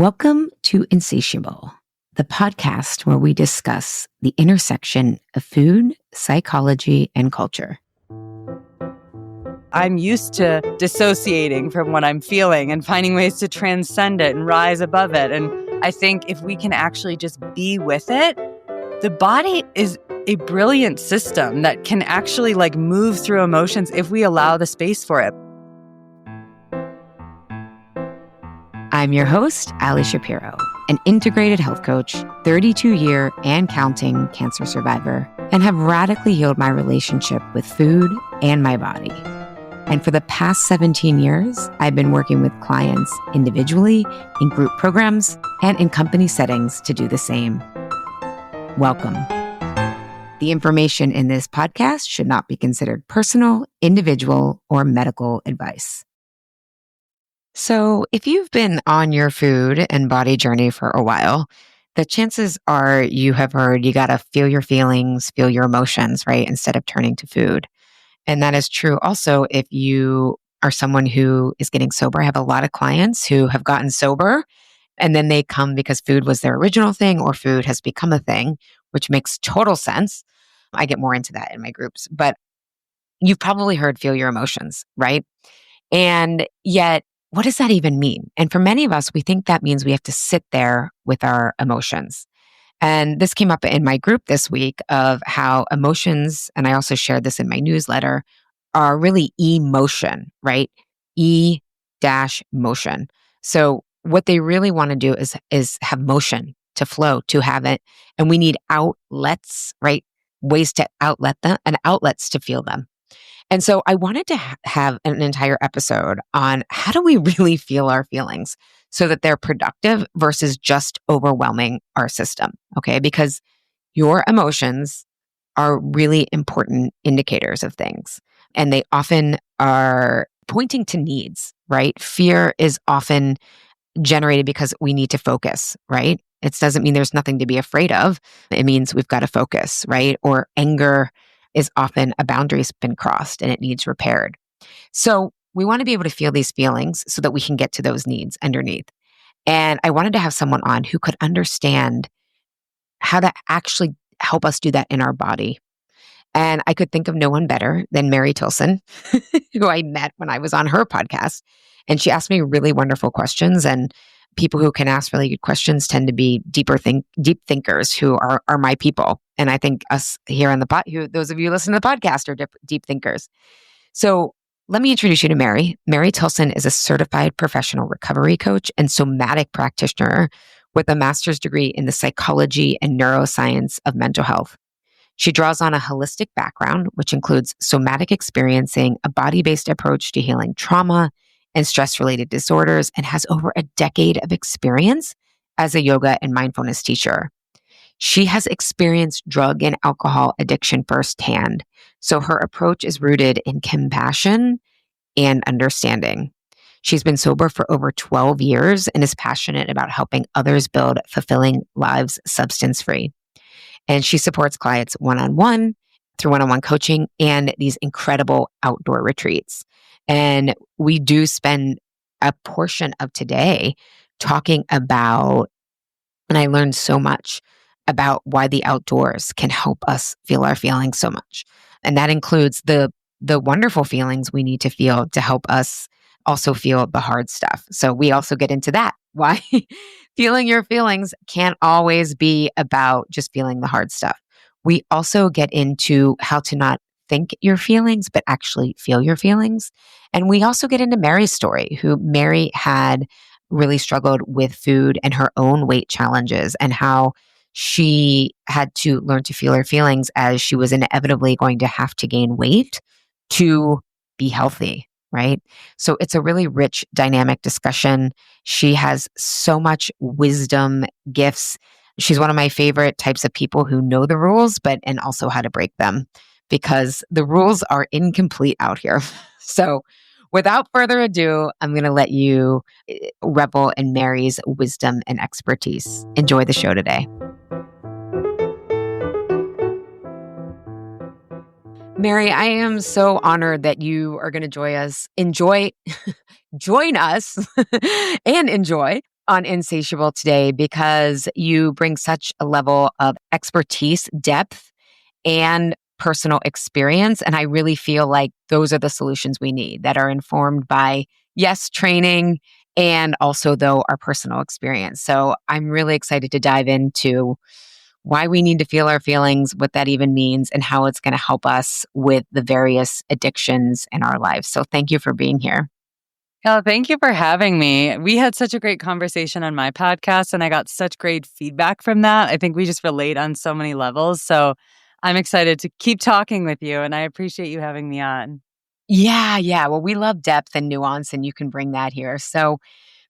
Welcome to Insatiable, the podcast where we discuss the intersection of food, psychology, and culture. I'm used to dissociating from what I'm feeling and finding ways to transcend it and rise above it. And I think if we can actually just be with it, the body is a brilliant system that can actually move through emotions if we allow the space for it. I'm your host, Ali Shapiro, an integrated health coach, 32-year and counting cancer survivor, and have radically healed my relationship with food and my body. And for the past 17 years, I've been working with clients individually, in group programs, and in company settings to do the same. Welcome. The information in this podcast should not be considered personal, individual, or medical advice. So if you've been on your food and body journey for a while, the chances are you have heard you got to feel your feelings, feel your emotions, right? Instead of turning to food. And that is true also if you are someone who is getting sober. I have a lot of clients who have gotten sober and then they come because food was their original thing or food has become a thing, which makes total sense. I get more into that in my groups, but you've probably heard feel your emotions, right? And yet, what does that even mean? And for many of us, we think that means we have to sit there with our emotions. And this came up in my group this week of how emotions, and I also shared this in my newsletter, are really emotion, right? E-motion. So what they really want to do is have motion to flow, to have it. And we need outlets, right? Ways to outlet them and outlets to feel them. And so I wanted to have an entire episode on how do we really feel our feelings so that they're productive versus just overwhelming our system, okay? Because your emotions are really important indicators of things, and they often are pointing to needs, right? Fear is often generated because we need to focus, right? It doesn't mean there's nothing to be afraid of. It means we've got to focus, right? Or anger is often a boundary's been crossed and it needs repaired. So we want to be able to feel these feelings so that we can get to those needs underneath. And I wanted to have someone on who could understand how to actually help us do that in our body. And I could think of no one better than Mary Tilson, who I met when I was on her podcast. And she asked me really wonderful questions. And people who can ask really good questions tend to be deep thinkers who are my people. And I think us here on the those of you listening to the podcast are deep thinkers. So let me introduce you to Mary. Mary Tilson is a certified professional recovery coach and somatic practitioner with a master's degree in the psychology and neuroscience of mental health. She draws on a holistic background, which includes somatic experiencing, a body-based approach to healing trauma and stress-related disorders, and has over a decade of experience as a yoga and mindfulness teacher. She has experienced drug and alcohol addiction firsthand, so her approach is rooted in compassion and understanding. She's been sober for over 12 years and is passionate about helping others build fulfilling lives substance-free. And she supports clients one-on-one through one-on-one coaching and these incredible outdoor retreats. And we do spend a portion of today talking about, and I learned so much about why the outdoors can help us feel our feelings so much. And that includes the wonderful feelings we need to feel to help us also feel the hard stuff. So we also get into that, why feeling your feelings can't always be about just feeling the hard stuff. We also get into how to not think your feelings, but actually feel your feelings. And we also get into Mary's story, who Mary had really struggled with food and her own weight challenges and how she had to learn to feel her feelings as she was inevitably going to have to gain weight to be healthy, right? So it's a really rich, dynamic discussion. She has so much wisdom, gifts. She's one of my favorite types of people who know the rules, and also how to break them, because the rules are incomplete out here. So without further ado, I'm going to let you revel in Mary's wisdom and expertise. Enjoy the show today. Mary, I am so honored that you are going to join us and enjoy on Insatiable today because you bring such a level of expertise, depth, and personal experience. And I really feel like those are the solutions we need that are informed by, yes, training and also, though, our personal experience. So I'm really excited to dive into why we need to feel our feelings, what that even means, and how it's going to help us with the various addictions in our lives. So thank you for being here. Oh, thank you for having me. We had such a great conversation on my podcast, and I got such great feedback from that. I think we just relate on so many levels. So I'm excited to keep talking with you, and I appreciate you having me on. Yeah, yeah. Well, we love depth and nuance, and you can bring that here. So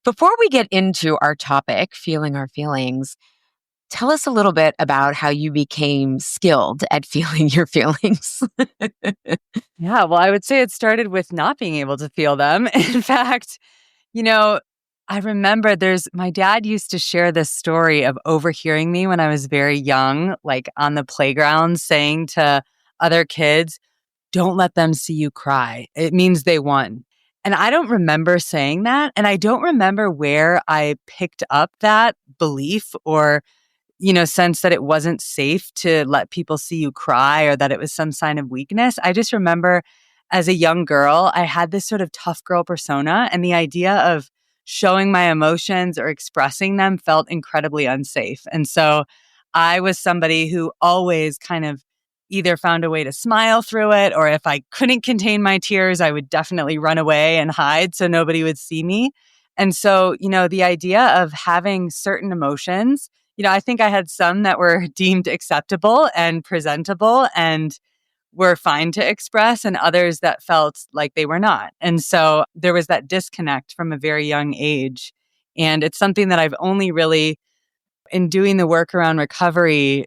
before we get into our topic, feeling our feelings, tell us a little bit about how you became skilled at feeling your feelings. Yeah, well, I would say it started with not being able to feel them. In fact, you know, I remember my dad used to share this story of overhearing me when I was very young, like on the playground, saying to other kids, "Don't let them see you cry. It means they won." And I don't remember saying that. And I don't remember where I picked up that belief or sense that it wasn't safe to let people see you cry or that it was some sign of weakness. I just remember as a young girl, I had this sort of tough girl persona, and the idea of showing my emotions or expressing them felt incredibly unsafe. And so I was somebody who always kind of either found a way to smile through it, or if I couldn't contain my tears, I would definitely run away and hide so nobody would see me. And so, the idea of having certain emotions, I think I had some that were deemed acceptable and presentable and were fine to express, and others that felt like they were not. And so there was that disconnect from a very young age. And it's something that I've only really, in doing the work around recovery,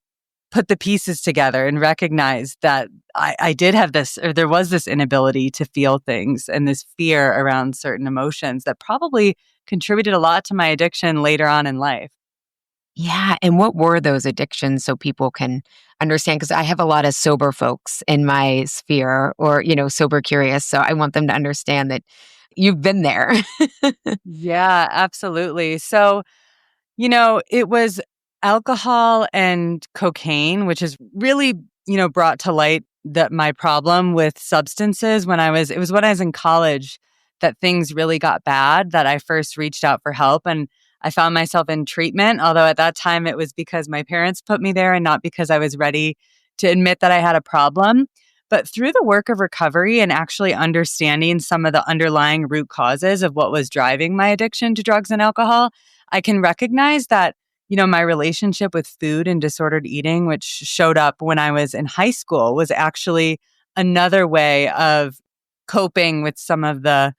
put the pieces together and recognized that I did have this, or there was this inability to feel things and this fear around certain emotions that probably contributed a lot to my addiction later on in life. Yeah. And what were those addictions so people can understand? Because I have a lot of sober folks in my sphere or, sober curious. So I want them to understand that you've been there. Yeah, absolutely. So, it was alcohol and cocaine, which has really, brought to light that my problem with substances it was when I was in college that things really got bad that I first reached out for help. And I found myself in treatment, although at that time it was because my parents put me there and not because I was ready to admit that I had a problem. But through the work of recovery and actually understanding some of the underlying root causes of what was driving my addiction to drugs and alcohol, I can recognize that, my relationship with food and disordered eating, which showed up when I was in high school, was actually another way of coping with some of the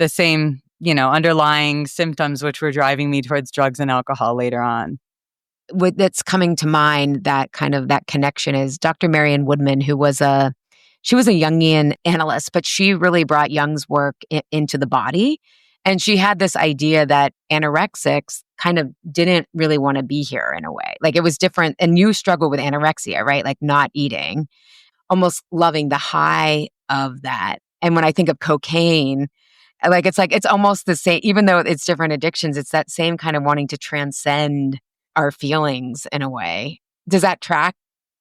same, underlying symptoms which were driving me towards drugs and alcohol later on. What that's coming to mind, that kind of that connection, is Dr. Marion Woodman, who was she was a Jungian analyst, but she really brought Jung's work into the body. And she had this idea that anorexics kind of didn't really want to be here in a way. Like it was different. And you struggle with anorexia, right? Like not eating, almost loving the high of that. And when I think of cocaine, like it's almost the same, even though it's different addictions, it's that same kind of wanting to transcend our feelings in a way. Does that track?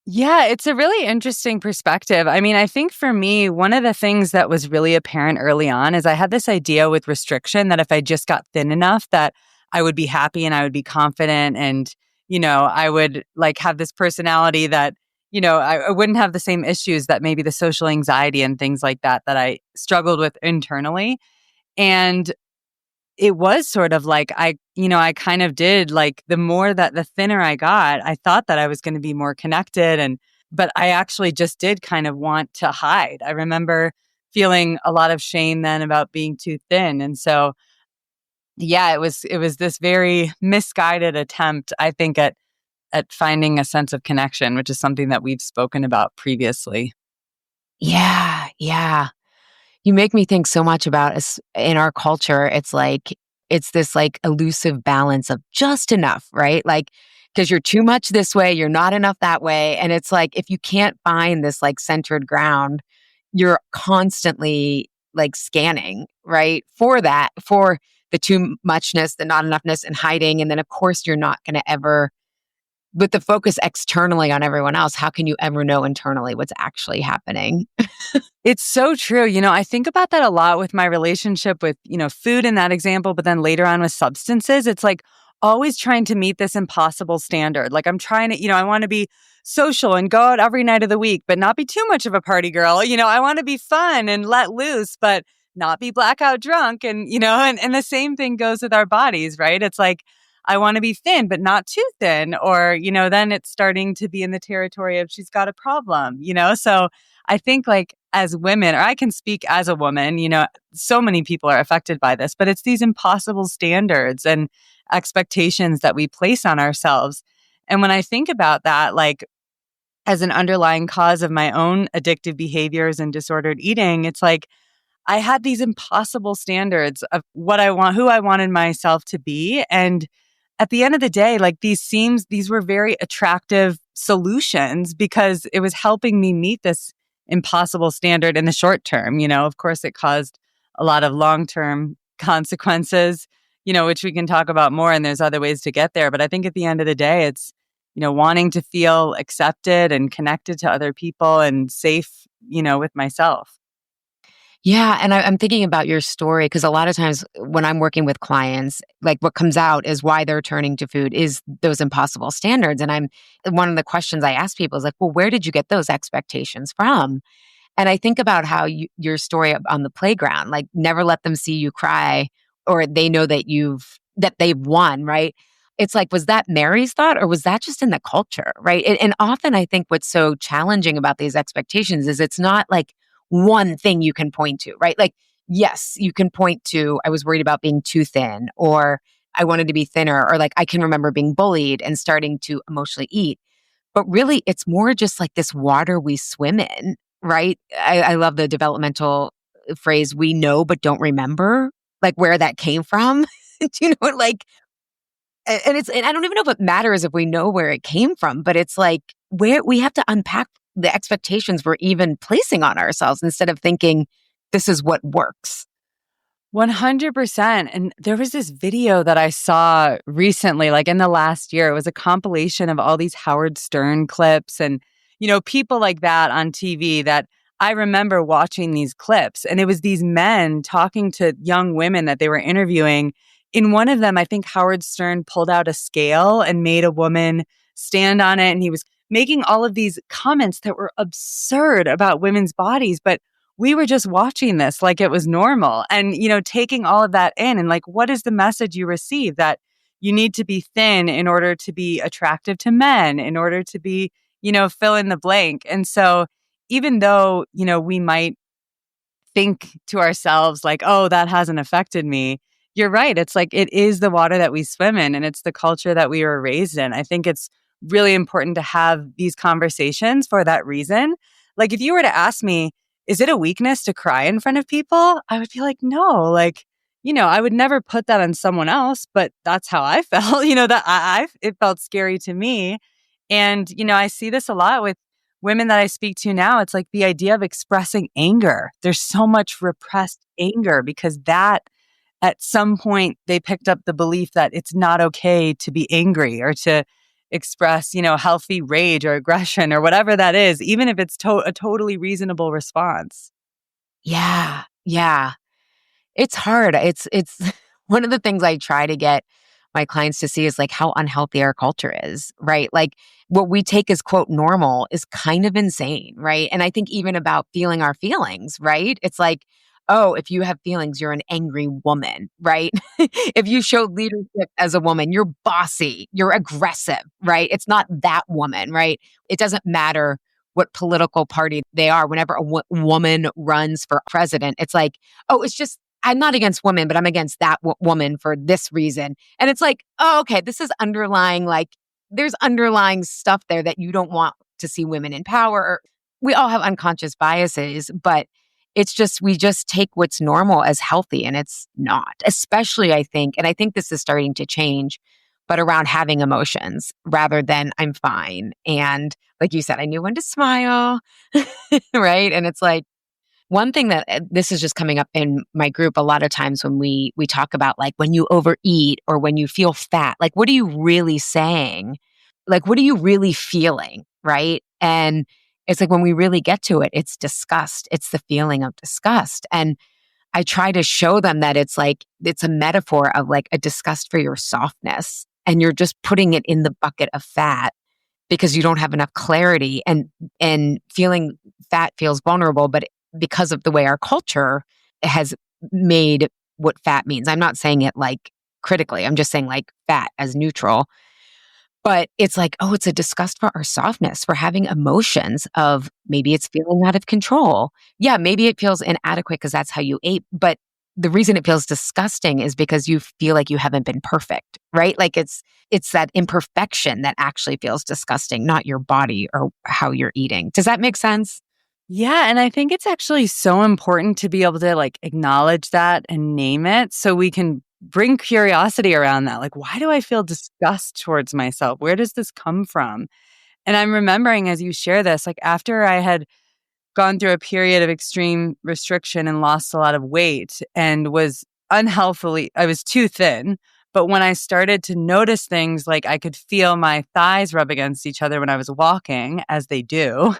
Yeah, it's a really interesting perspective. I mean, I think for me, one of the things that was really apparent early on is I had this idea with restriction that if I just got thin enough that I would be happy and I would be confident and, I would like have this personality that, I wouldn't have the same issues that maybe the social anxiety and things like that I struggled with internally. And it was sort of like I kind of did like the thinner I got, I thought that I was going to be more connected but I actually just did kind of want to hide. I remember feeling a lot of shame then about being too thin. And so yeah, it was this very misguided attempt, I think, at finding a sense of connection, which is something that we've spoken about previously. Yeah, yeah. You make me think so much about us in our culture. It's like, it's this like elusive balance of just enough, right? Like, because you're too much this way, you're not enough that way. And it's like, if you can't find this like centered ground, you're constantly like scanning, right? For that, for the too muchness, the not enoughness, and hiding. And then, of course, you're not going to ever, with the focus externally on everyone else, how can you ever know internally what's actually happening? It's so true. I think about that a lot with my relationship with, food in that example, but then later on with substances. It's like always trying to meet this impossible standard. Like I'm trying to, I want to be social and go out every night of the week, but not be too much of a party girl. I want to be fun and let loose, but not be blackout drunk. And the same thing goes with our bodies, right? It's like, I want to be thin, but not too thin. Or, then it's starting to be in the territory of she's got a problem. So I think like as women, or I can speak as a woman, so many people are affected by this, but it's these impossible standards and expectations that we place on ourselves. And when I think about that, like as an underlying cause of my own addictive behaviors and disordered eating, it's like I had these impossible standards of what I want, who I wanted myself to be. And at the end of the day, like these were very attractive solutions because it was helping me meet this impossible standard in the short term. Of course, it caused a lot of long-term consequences, which we can talk about more. And there's other ways to get there. But I think at the end of the day, it's, wanting to feel accepted and connected to other people and safe, with myself. Yeah. And I'm thinking about your story because a lot of times when I'm working with clients, like what comes out is why they're turning to food is those impossible standards. And one of the questions I ask people is like, well, where did you get those expectations from? And I think about how your story on the playground, like never let them see you cry or they know that they've won, right? It's like, was that Mary's thought or was that just in the culture, right? And often I think what's so challenging about these expectations is it's not like one thing you can point to, right? Like, yes, you can point to, I was worried about being too thin or I wanted to be thinner or like I can remember being bullied and starting to emotionally eat. But really, it's more just like this water we swim in, right? I love the developmental phrase, we know but don't remember, like where that came from. Do you know, like, and I don't even know if it matters if we know where it came from, but it's like where we have to unpack the expectations we're even placing on ourselves instead of thinking this is what works. 100%. And there was this video that I saw recently, like in the last year. It was a compilation of all these Howard Stern clips and, people like that on TV that I remember watching these clips. And it was these men talking to young women that they were interviewing. In one of them, I think Howard Stern pulled out a scale and made a woman stand on it. And he was making all of these comments that were absurd about women's bodies. But we were just watching this like it was normal and, taking all of that in and like, what is the message you receive that you need to be thin in order to be attractive to men, in order to be, fill in the blank. And so even though, we might think to ourselves like, oh, that hasn't affected me. You're right. It's like it is the water that we swim in and it's the culture that we were raised in. I think it's really important to have these conversations for that reason. Like if you were to ask me, is it a weakness to cry in front of people? I would be like, no, like, I would never put that on someone else, but that's how I felt, that it felt scary to me. And, I see this a lot with women that I speak to now. It's like the idea of expressing anger. There's so much repressed anger because that at some point they picked up the belief that it's not okay to be angry or to express, healthy rage or aggression or whatever that is, even if it's a totally reasonable response. Yeah. Yeah. It's hard. It's one of the things I try to get my clients to see is like how unhealthy our culture is, right? Like what we take as quote normal is kind of insane, right? And I think even about feeling our feelings, right? It's like, oh, if you have feelings, you're an angry woman, right? If you show leadership as a woman, you're bossy, you're aggressive, right? It's not that woman, right? It doesn't matter what political party they are. Whenever a woman runs for president, it's like, oh, it's just I'm not against women, but I'm against that woman for this reason. And it's like, oh, okay, this is underlying, like, there's underlying stuff there that you don't want to see women in power. We all have unconscious biases, but it's just, we just take what's normal as healthy and it's not, especially I think, and I think this is starting to change, but around having emotions rather than I'm fine. And like you said, I knew when to smile, right? And it's like, One thing that this is just coming up in my group a lot of times when we talk about like when you overeat or when you feel fat, like what are you really saying? Like what are you really feeling, right? And it's like when we really get to it, it's disgust. It's the feeling of disgust. And I try to show them that it's like it's a metaphor of like a disgust for your softness and you're just putting it in the bucket of fat because you don't have enough clarity and feeling fat feels vulnerable but because of the way our culture has made what fat means. I'm not saying it like critically. I'm just saying like fat as neutral. But it's like, oh, it's a disgust for our softness, for having emotions of maybe it's feeling out of control. Yeah, maybe it feels inadequate because that's how you ate. But the reason it feels disgusting is because you feel like you haven't been perfect, right? Like it's that imperfection that actually feels disgusting, not your body or how you're eating. Does that make sense? Yeah, and I think it's actually so important to be able to like acknowledge that and name it so we can bring curiosity around that. Like, why do I feel disgust towards myself? Where does this come from? And I'm remembering as you share this, like after I had gone through a period of extreme restriction and lost a lot of weight and was unhealthily, I was too thin. But when I started to notice things like I could feel my thighs rub against each other when I was walking, as they do,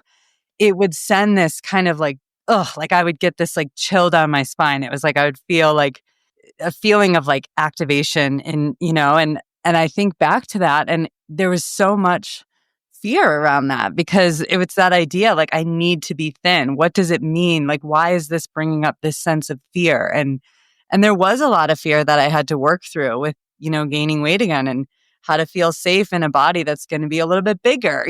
it would send this kind of like, ugh, like I would get this like chill down my spine. It was like I would feel like a feeling of like activation and, and I think back to that and there was so much fear around that because it was that idea like I need to be thin. What does it mean? Like why is this bringing up this sense of fear? And there was a lot of fear that I had to work through with, gaining weight again and how to feel safe in a body that's going to be a little bit bigger,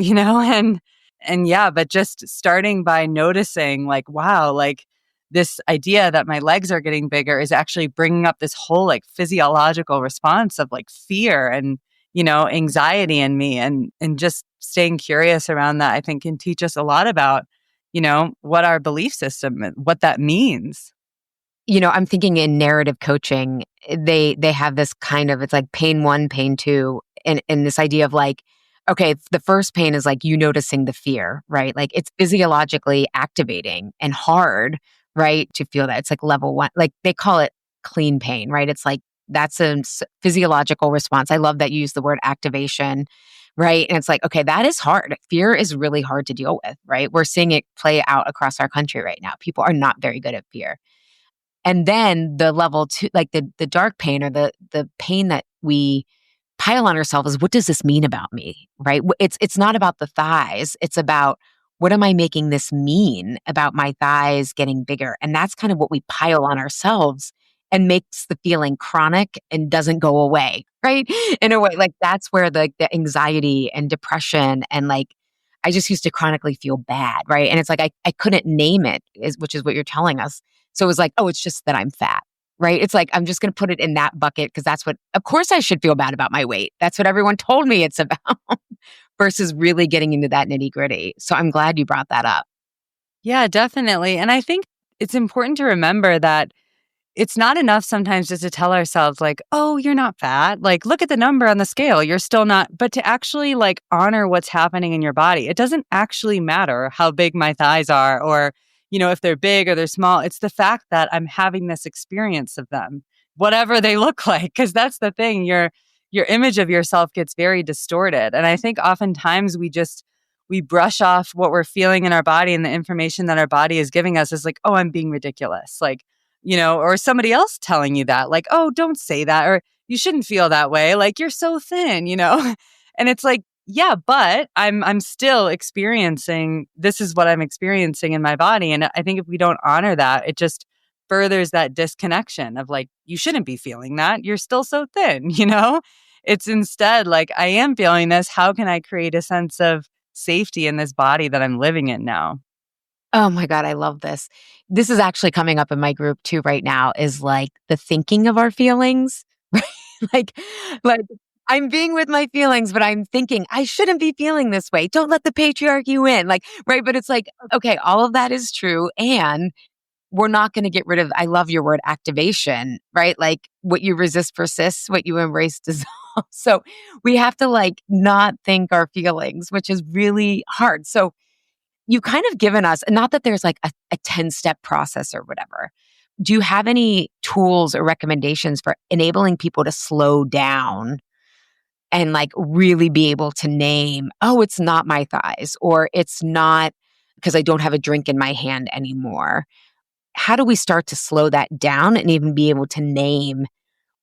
and yeah, but just starting by noticing like wow, like this idea that my legs are getting bigger is actually bringing up this whole like physiological response of like fear and anxiety in me and just staying curious around that I think can teach us a lot about what our belief system and what that means. I'm thinking in narrative coaching, they have this kind of it's like pain one, pain two, and this idea of like, okay, the first pain is like you noticing the fear, right? Like it's physiologically activating and hard, right? To feel that. It's like level one, like they call it clean pain, right? It's like that's a physiological response. I love that you use the word activation, right? And it's like, okay, that is hard. Fear is really hard to deal with, right? We're seeing it play out across our country right now. People are not very good at fear. And then the level two, like the dark pain or the pain that we pile on ourselves is what does this mean about me? Right? It's not about the thighs. It's about what am I making this mean about my thighs getting bigger? And that's kind of what we pile on ourselves and makes the feeling chronic and doesn't go away. Right. In a way, like that's where the anxiety and depression and like I just used to chronically feel bad. Right. And it's like I couldn't name it, which is what you're telling us. So it was like, oh, it's just that I'm fat, right? It's like, I'm just going to put it in that bucket because that's what, of course, I should feel bad about my weight. That's what everyone told me it's about versus really getting into that nitty gritty. So I'm glad you brought that up. Yeah, definitely. And I think it's important to remember that it's not enough sometimes just to tell ourselves like, "Oh, you're not fat. Like, look at the number on the scale. You're still not." But to actually like honor what's happening in your body. It doesn't actually matter how big my thighs are or, if they're big or they're small. It's the fact that I'm having this experience of them, whatever they look like, because that's the thing. Your image of yourself gets very distorted. And I think oftentimes we brush off what we're feeling in our body and the information that our body is giving us is like, "Oh, I'm being ridiculous." Like or somebody else telling you that, like, oh, don't say that, or you shouldn't feel that way. Like, you're so thin. And it's like, yeah, but I'm still experiencing, this is what I'm experiencing in my body. And I think if we don't honor that, it just furthers that disconnection of like, you shouldn't be feeling that. You're still so thin. It's instead like, I am feeling this. How can I create a sense of safety in this body that I'm living in now? Oh my God, I love this. This is actually coming up in my group too right now is like the thinking of our feelings, right? Like, like I'm being with my feelings, but I'm thinking I shouldn't be feeling this way. Don't let the patriarchy win. Like, right. But it's like, okay, all of that is true. And we're not going to get rid of, I love your word activation, right? Like what you resist persists, what you embrace dissolves. So we have to like not think our feelings, which is really hard. So you kind of given us, not that there's like a 10-step process or whatever. Do you have any tools or recommendations for enabling people to slow down and like really be able to name, oh, it's not my thighs, or it's not because I don't have a drink in my hand anymore? How do we start to slow that down and even be able to name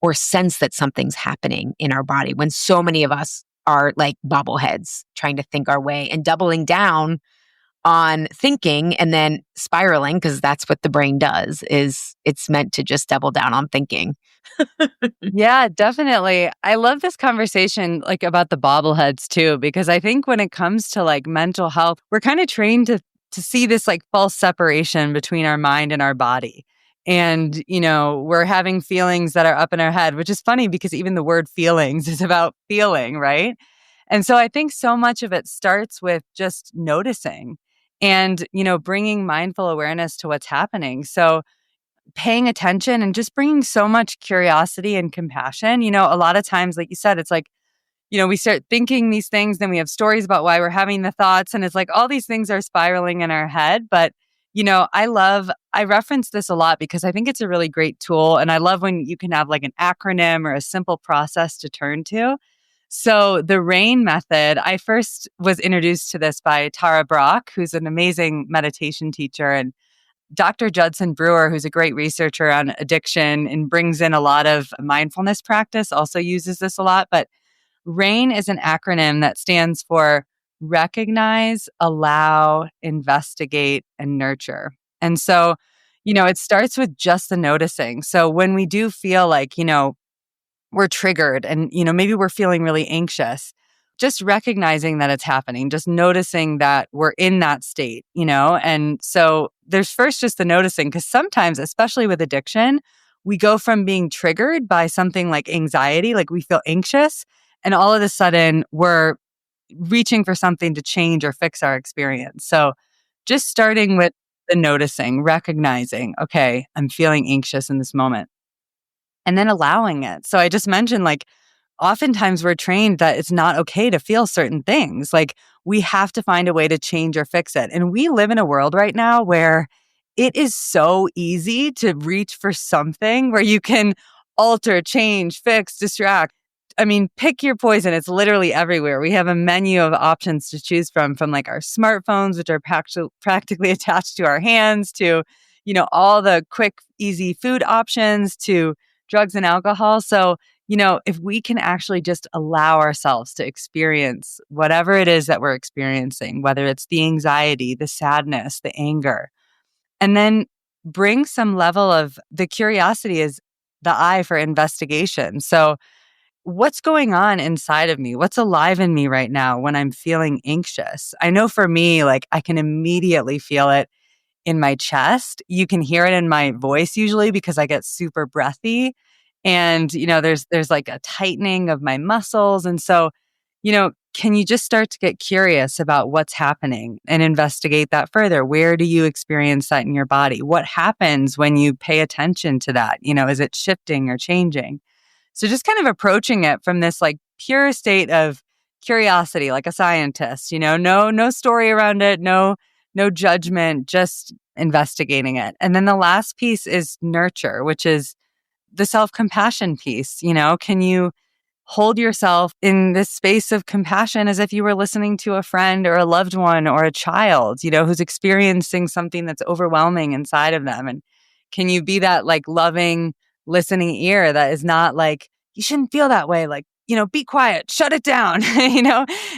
or sense that something's happening in our body when so many of us are like bobbleheads trying to think our way and doubling down on thinking and then spiraling, because that's what the brain does, is it's meant to just double down on thinking. Yeah, definitely. I love this conversation like about the bobbleheads too, because I think when it comes to like mental health, we're kind of trained to see this like false separation between our mind and our body. And, we're having feelings that are up in our head, which is funny because even the word feelings is about feeling, right? And so I think so much of it starts with just noticing and, bringing mindful awareness to what's happening. So paying attention and just bringing so much curiosity and compassion. A lot of times, like you said, it's like, we start thinking these things, then we have stories about why we're having the thoughts. And it's like all these things are spiraling in our head. But, I reference this a lot because I think it's a really great tool. And I love when you can have like an acronym or a simple process to turn to. So the R.A.I.N method, I first was introduced to this by Tara Brach, who's an amazing meditation teacher, and Dr. Judson Brewer, who's a great researcher on addiction and brings in a lot of mindfulness practice, also uses this a lot. But R.A.I.N is an acronym that stands for recognize, allow, investigate, and nurture. And so, it starts with just the noticing. So when we do feel like, we're triggered and, maybe we're feeling really anxious, just recognizing that it's happening, just noticing that we're in that state, And so there's first just the noticing, because sometimes, especially with addiction, we go from being triggered by something like anxiety, like we feel anxious, and all of a sudden we're reaching for something to change or fix our experience. So just starting with the noticing, recognizing, okay, I'm feeling anxious in this moment, and then allowing it. So I just mentioned, like, oftentimes we're trained that it's not okay to feel certain things. Like, we have to find a way to change or fix it. And we live in a world right now where it is so easy to reach for something where you can alter, change, fix, distract. I mean, pick your poison. It's literally everywhere. We have a menu of options to choose from like our smartphones, which are practically attached to our hands, to, all the quick, easy food options, to drugs and alcohol. So, if we can actually just allow ourselves to experience whatever it is that we're experiencing, whether it's the anxiety, the sadness, the anger, and then bring some level of the curiosity is the I for investigation. So, what's going on inside of me? What's alive in me right now when I'm feeling anxious? I know for me, like, I can immediately feel it in my chest. You can hear it in my voice usually because I get super breathy. And, there's like a tightening of my muscles. And so, can you just start to get curious about what's happening and investigate that further? Where do you experience that in your body? What happens when you pay attention to that? Is it shifting or changing? So just kind of approaching it from this like pure state of curiosity, like a scientist, no story around it, no judgment, just investigating it. And then the last piece is nurture, which is the self-compassion piece. Can you hold yourself in this space of compassion as if you were listening to a friend or a loved one or a child, who's experiencing something that's overwhelming inside of them? And can you be that like loving, listening ear that is not like, you shouldn't feel that way, like, be quiet, shut it down,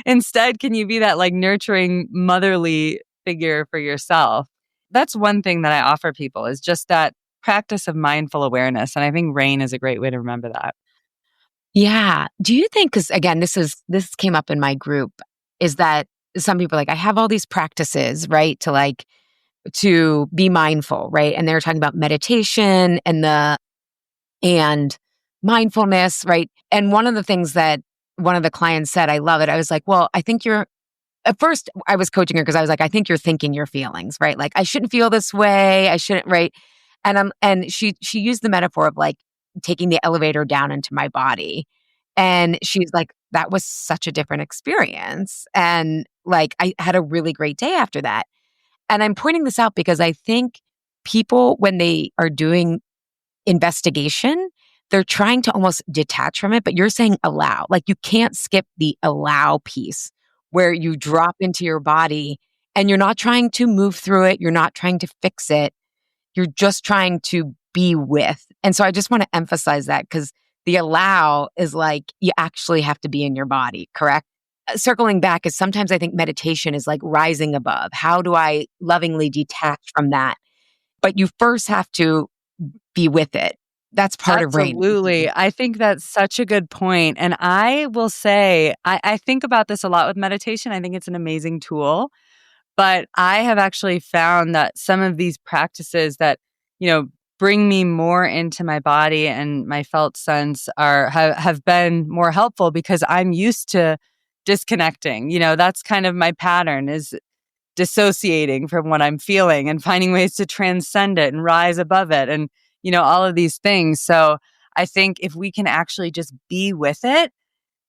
Instead, can you be that like nurturing, motherly figure for yourself? That's one thing that I offer people, is just that practice of mindful awareness. And I think R.A.I.N is a great way to remember that. Yeah. Do you think, because again, this came up in my group, is that some people are like, I have all these practices, right? To be mindful, right? And they're talking about meditation and mindfulness, right? And one of the things that one of the clients said, I love it. I was like, well, I think you're, at first I was coaching her because I was like, I think you're thinking your feelings, right? Like, I shouldn't feel this way. I shouldn't, right? And she used the metaphor of like taking the elevator down into my body. And she's like, that was such a different experience. And like, I had a really great day after that. And I'm pointing this out because I think people, when they are doing investigation, they're trying to almost detach from it, but you're saying allow. Like you can't skip the allow piece where you drop into your body and you're not trying to move through it. You're not trying to fix it. You're just trying to be with. And so I just want to emphasize that because the allow is like you actually have to be in your body, correct? Circling back is sometimes I think meditation is like rising above. How do I lovingly detach from that? But you first have to be with it. That's part of R.A.I.N. Absolutely. I think that's such a good point. And I will say, I think about this a lot with meditation. I think it's an amazing tool. But I have actually found that some of these practices that, you know, bring me more into my body and my felt sense have been more helpful because I'm used to disconnecting. That's kind of my pattern is dissociating from what I'm feeling and finding ways to transcend it and rise above it and, all of these things. So I think if we can actually just be with it,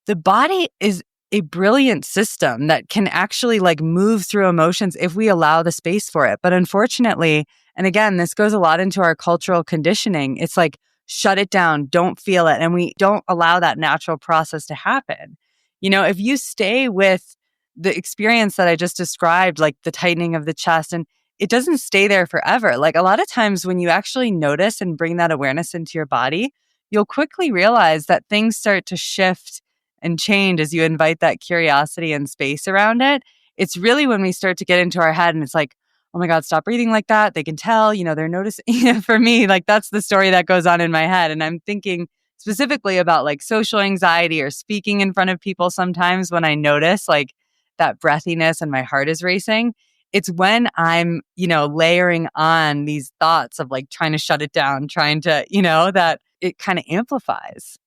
the body is a brilliant system that can actually like move through emotions if we allow the space for it. But unfortunately, and again, this goes a lot into our cultural conditioning. It's like, shut it down, don't feel it. And we don't allow that natural process to happen. If you stay with the experience that I just described, like the tightening of the chest, and it doesn't stay there forever. Like a lot of times when you actually notice and bring that awareness into your body, you'll quickly realize that things start to shift and change as you invite that curiosity and space around it. It's really when we start to get into our head and it's like, oh my God, stop breathing like that. They can tell, they're noticing. For me, like that's the story that goes on in my head. And I'm thinking specifically about like social anxiety or speaking in front of people sometimes when I notice like that breathiness and my heart is racing. It's when I'm, layering on these thoughts of like trying to shut it down, trying to, that it kind of amplifies.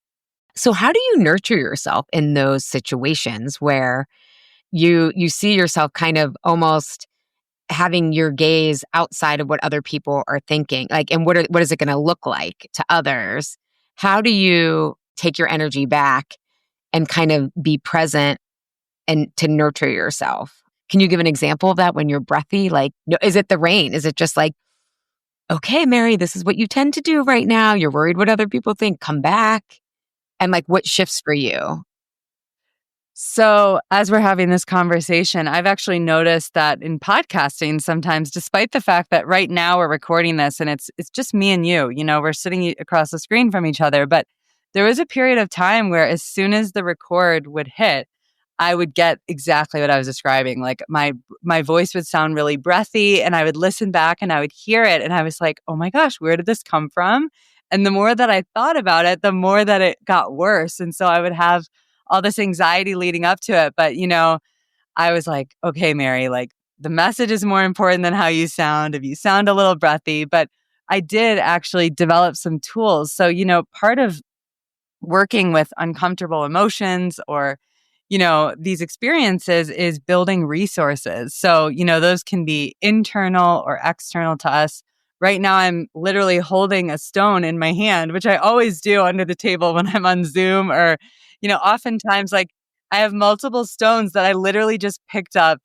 So how do you nurture yourself in those situations where you see yourself kind of almost having your gaze outside of what other people are thinking? Like, and what is it going to look like to others? How do you take your energy back and kind of be present and to nurture yourself? Can you give an example of that when you're breathy? Like, is it the rain? Is it just like, okay, Mary, this is what you tend to do right now. You're worried what other people think. Come back. And like, what shifts for you? So, as we're having this conversation, I've actually noticed that in podcasting sometimes, despite the fact that right now we're recording this and it's just me and you, we're sitting across the screen from each other, but there was a period of time where as soon as the record would hit, I would get exactly what I was describing. Like my voice would sound really breathy and I would listen back and I would hear it and I was like, "Oh my gosh, where did this come from?" And the more that I thought about it, the more that it got worse. And so I would have all this anxiety leading up to it. But, I was like, okay, Mary, like the message is more important than how you sound. If you sound a little breathy, but I did actually develop some tools. So, part of working with uncomfortable emotions or, these experiences is building resources. So, those can be internal or external to us. Right now, I'm literally holding a stone in my hand, which I always do under the table when I'm on Zoom or, oftentimes like I have multiple stones that I literally just picked up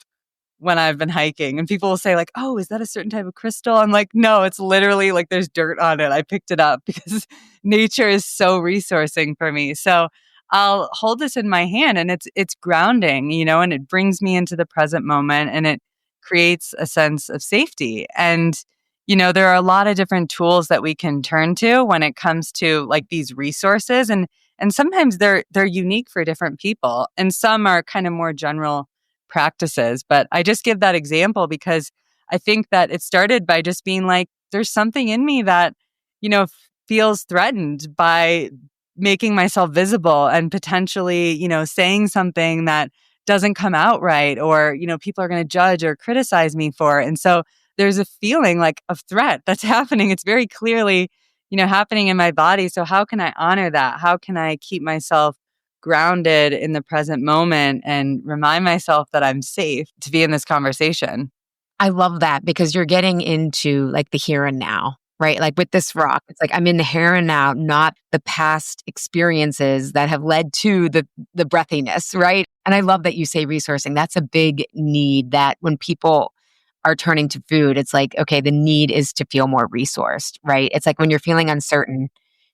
when I've been hiking and people will say like, "Oh, is that a certain type of crystal?" I'm like, "No, it's literally like there's dirt on it. I picked it up because nature is so resourcing for me." So I'll hold this in my hand and it's grounding, and it brings me into the present moment and it creates a sense of safety. And there are a lot of different tools that we can turn to when it comes to like these resources and sometimes they're unique for different people and some are kind of more general practices. But I just give that example because I think that it started by just being like, there's something in me that, feels threatened by making myself visible and potentially, saying something that doesn't come out right or, people are going to judge or criticize me for. And so there's a feeling like of threat that's happening. It's very clearly, happening in my body. So how can I honor that? How can I keep myself grounded in the present moment and remind myself that I'm safe to be in this conversation? I love that because you're getting into like the here and now, right? Like with this rock, it's like I'm in the here and now, not the past experiences that have led to the breathiness, right? And I love that you say resourcing. That's a big need that when people are turning to food, it's like, okay, the need is to feel more resourced, right? It's like when you're feeling uncertain,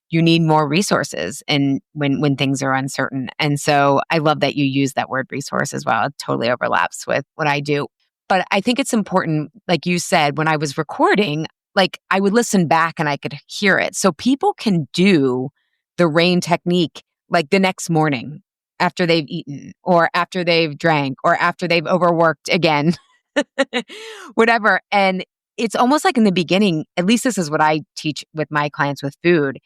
you need more resources and when things are uncertain. And so I love that you use that word resource as well. It totally overlaps with what I do. But I think it's important, like you said, when I was recording, like I would listen back and I could hear it. So people can do the R.A.I.N technique like the next morning after they've eaten or after they've drank or after they've overworked again, whatever. And it's almost like in the beginning, at least this is what I teach with my clients with food,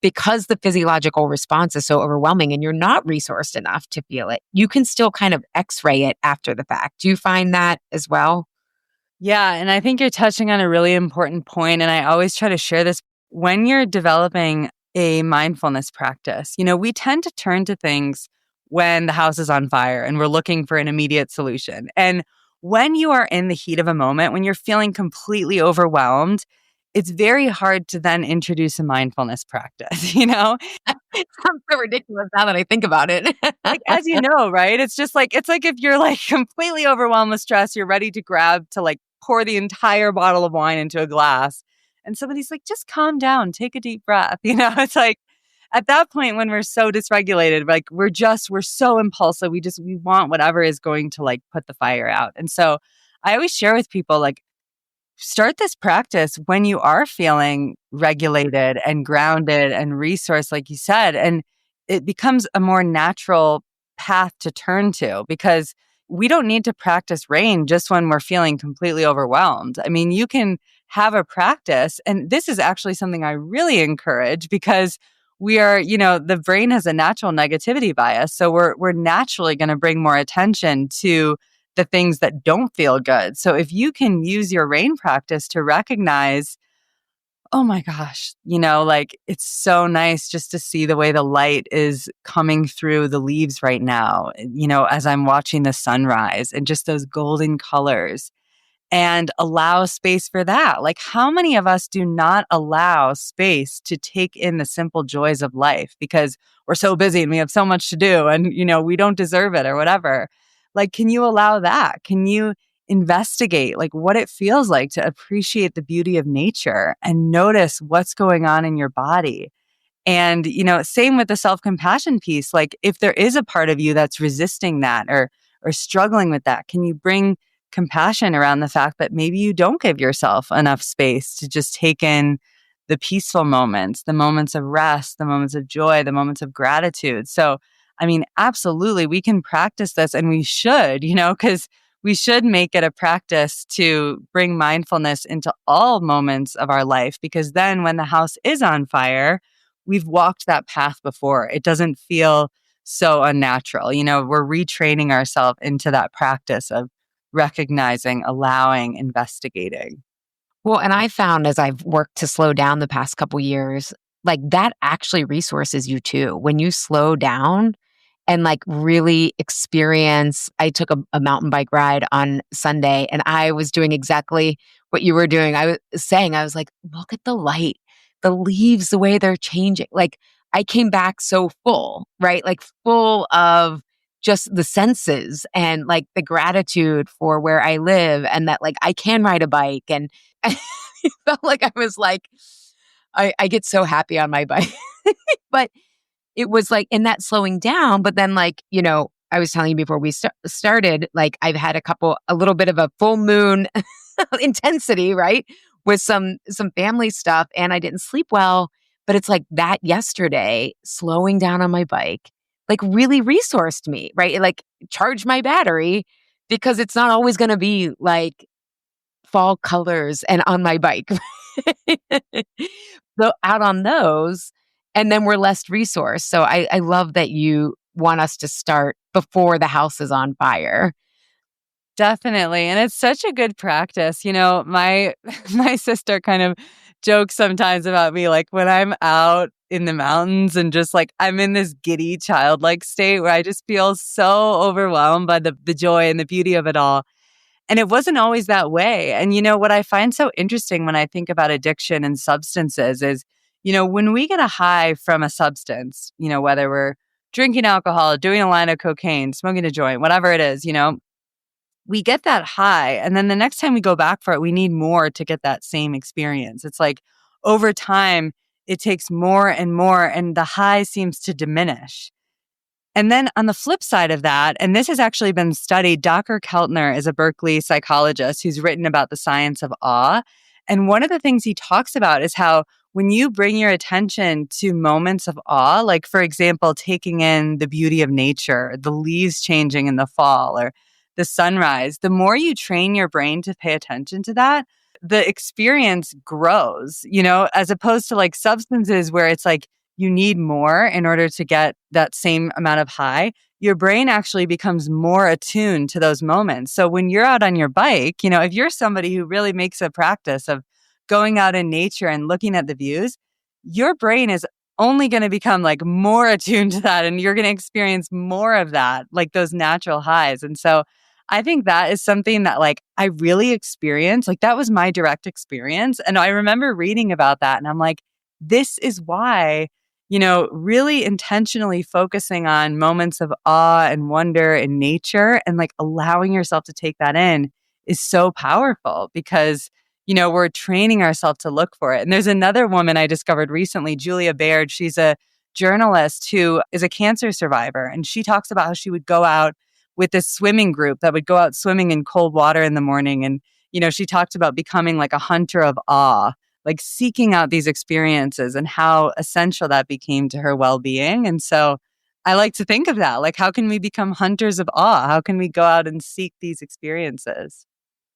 because the physiological response is so overwhelming and you're not resourced enough to feel it, you can still kind of x-ray it after the fact. Do you find that as well? Yeah. And I think you're touching on a really important point. And I always try to share this when you're developing a mindfulness practice. We tend to turn to things when the house is on fire and we're looking for an immediate solution. And when you are in the heat of a moment, when you're feeling completely overwhelmed, it's very hard to then introduce a mindfulness practice, It sounds so ridiculous now that I think about it. Like, as you know, right? It's like if you're like completely overwhelmed with stress, you're ready to grab to like pour the entire bottle of wine into a glass. And somebody's like, just calm down, take a deep breath. It's like at that point when we're so dysregulated, like we're so impulsive. We want whatever is going to like put the fire out. And so I always share with people like, start this practice when you are feeling regulated and grounded and resourced, like you said. And it becomes a more natural path to turn to because we don't need to practice R.A.I.N just when we're feeling completely overwhelmed. I mean, you can have a practice, and this is actually something I really encourage because we are, the brain has a natural negativity bias. So we're naturally going to bring more attention to the things that don't feel good. So if you can use your R.A.I.N practice to recognize, oh my gosh, like it's so nice just to see the way the light is coming through the leaves right now, as I'm watching the sunrise and just those golden colors and allow space for that. Like, how many of us do not allow space to take in the simple joys of life because we're so busy and we have so much to do and, we don't deserve it or whatever? Like, can you allow that? Can you investigate like what it feels like to appreciate the beauty of nature and notice what's going on in your body? And, same with the self-compassion piece. Like if there is a part of you that's resisting that or struggling with that, can you bring compassion around the fact that maybe you don't give yourself enough space to just take in the peaceful moments, the moments of rest, the moments of joy, the moments of gratitude? So, I mean, absolutely, we can practice this and we should, because we should make it a practice to bring mindfulness into all moments of our life, because then when the house is on fire, we've walked that path before. It doesn't feel so unnatural. We're retraining ourselves into that practice of recognizing, allowing, investigating. Well, and I found as I've worked to slow down the past couple years, like that actually resources you too. When you slow down and like really experience, I took a mountain bike ride on Sunday and I was doing exactly what you were doing. I was saying, I was like, look at the light, the leaves, the way they're changing. Like I came back so full, right? Like full of just the senses and like the gratitude for where I live and that like I can ride a bike and I felt like I was like, I get so happy on my bike. But it was like in that slowing down. But then, like, I was telling you before we started, like, I've had a little bit of a full moon intensity, right? With some family stuff and I didn't sleep well. But it's like that yesterday, slowing down on my bike, like really resourced me, right? It, like charged my battery because it's not always going to be like fall colors and on my bike. So out on those, and then we're less resourced. So I love that you want us to start before the house is on fire. Definitely. And it's such a good practice. My my sister kind of jokes sometimes about me, like when I'm out in the mountains and just like I'm in this giddy childlike state where I just feel so overwhelmed by the joy and the beauty of it all. And it wasn't always that way. And what I find so interesting when I think about addiction and substances is, when we get a high from a substance, whether we're drinking alcohol, doing a line of cocaine, smoking a joint, whatever it is, we get that high. And then the next time we go back for it, we need more to get that same experience. It's like over time, it takes more and more, and the high seems to diminish. And then on the flip side of that, and this has actually been studied, Dr. Keltner is a Berkeley psychologist who's written about the science of awe. And one of the things he talks about is how when you bring your attention to moments of awe, like for example, taking in the beauty of nature, the leaves changing in the fall or the sunrise, the more you train your brain to pay attention to that, the experience grows, as opposed to like substances where it's like, you need more in order to get that same amount of high. Your brain actually becomes more attuned to those moments. So when you're out on your bike, if you're somebody who really makes a practice of going out in nature and looking at the views, your brain is only going to become like more attuned to that, and you're going to experience more of that, like those natural highs. And so I think that is something that like I really experienced. Like that was my direct experience. And I remember reading about that and I'm like, this is why really intentionally focusing on moments of awe and wonder in nature and like allowing yourself to take that in is so powerful because, we're training ourselves to look for it. And there's another woman I discovered recently, Julia Baird. She's a journalist who is a cancer survivor. And she talks about how she would go out with this swimming group that would go out swimming in cold water in the morning. And, she talked about becoming like a hunter of awe, like seeking out these experiences and how essential that became to her well-being. And so I like to think of that, like, how can we become hunters of awe? How can we go out and seek these experiences?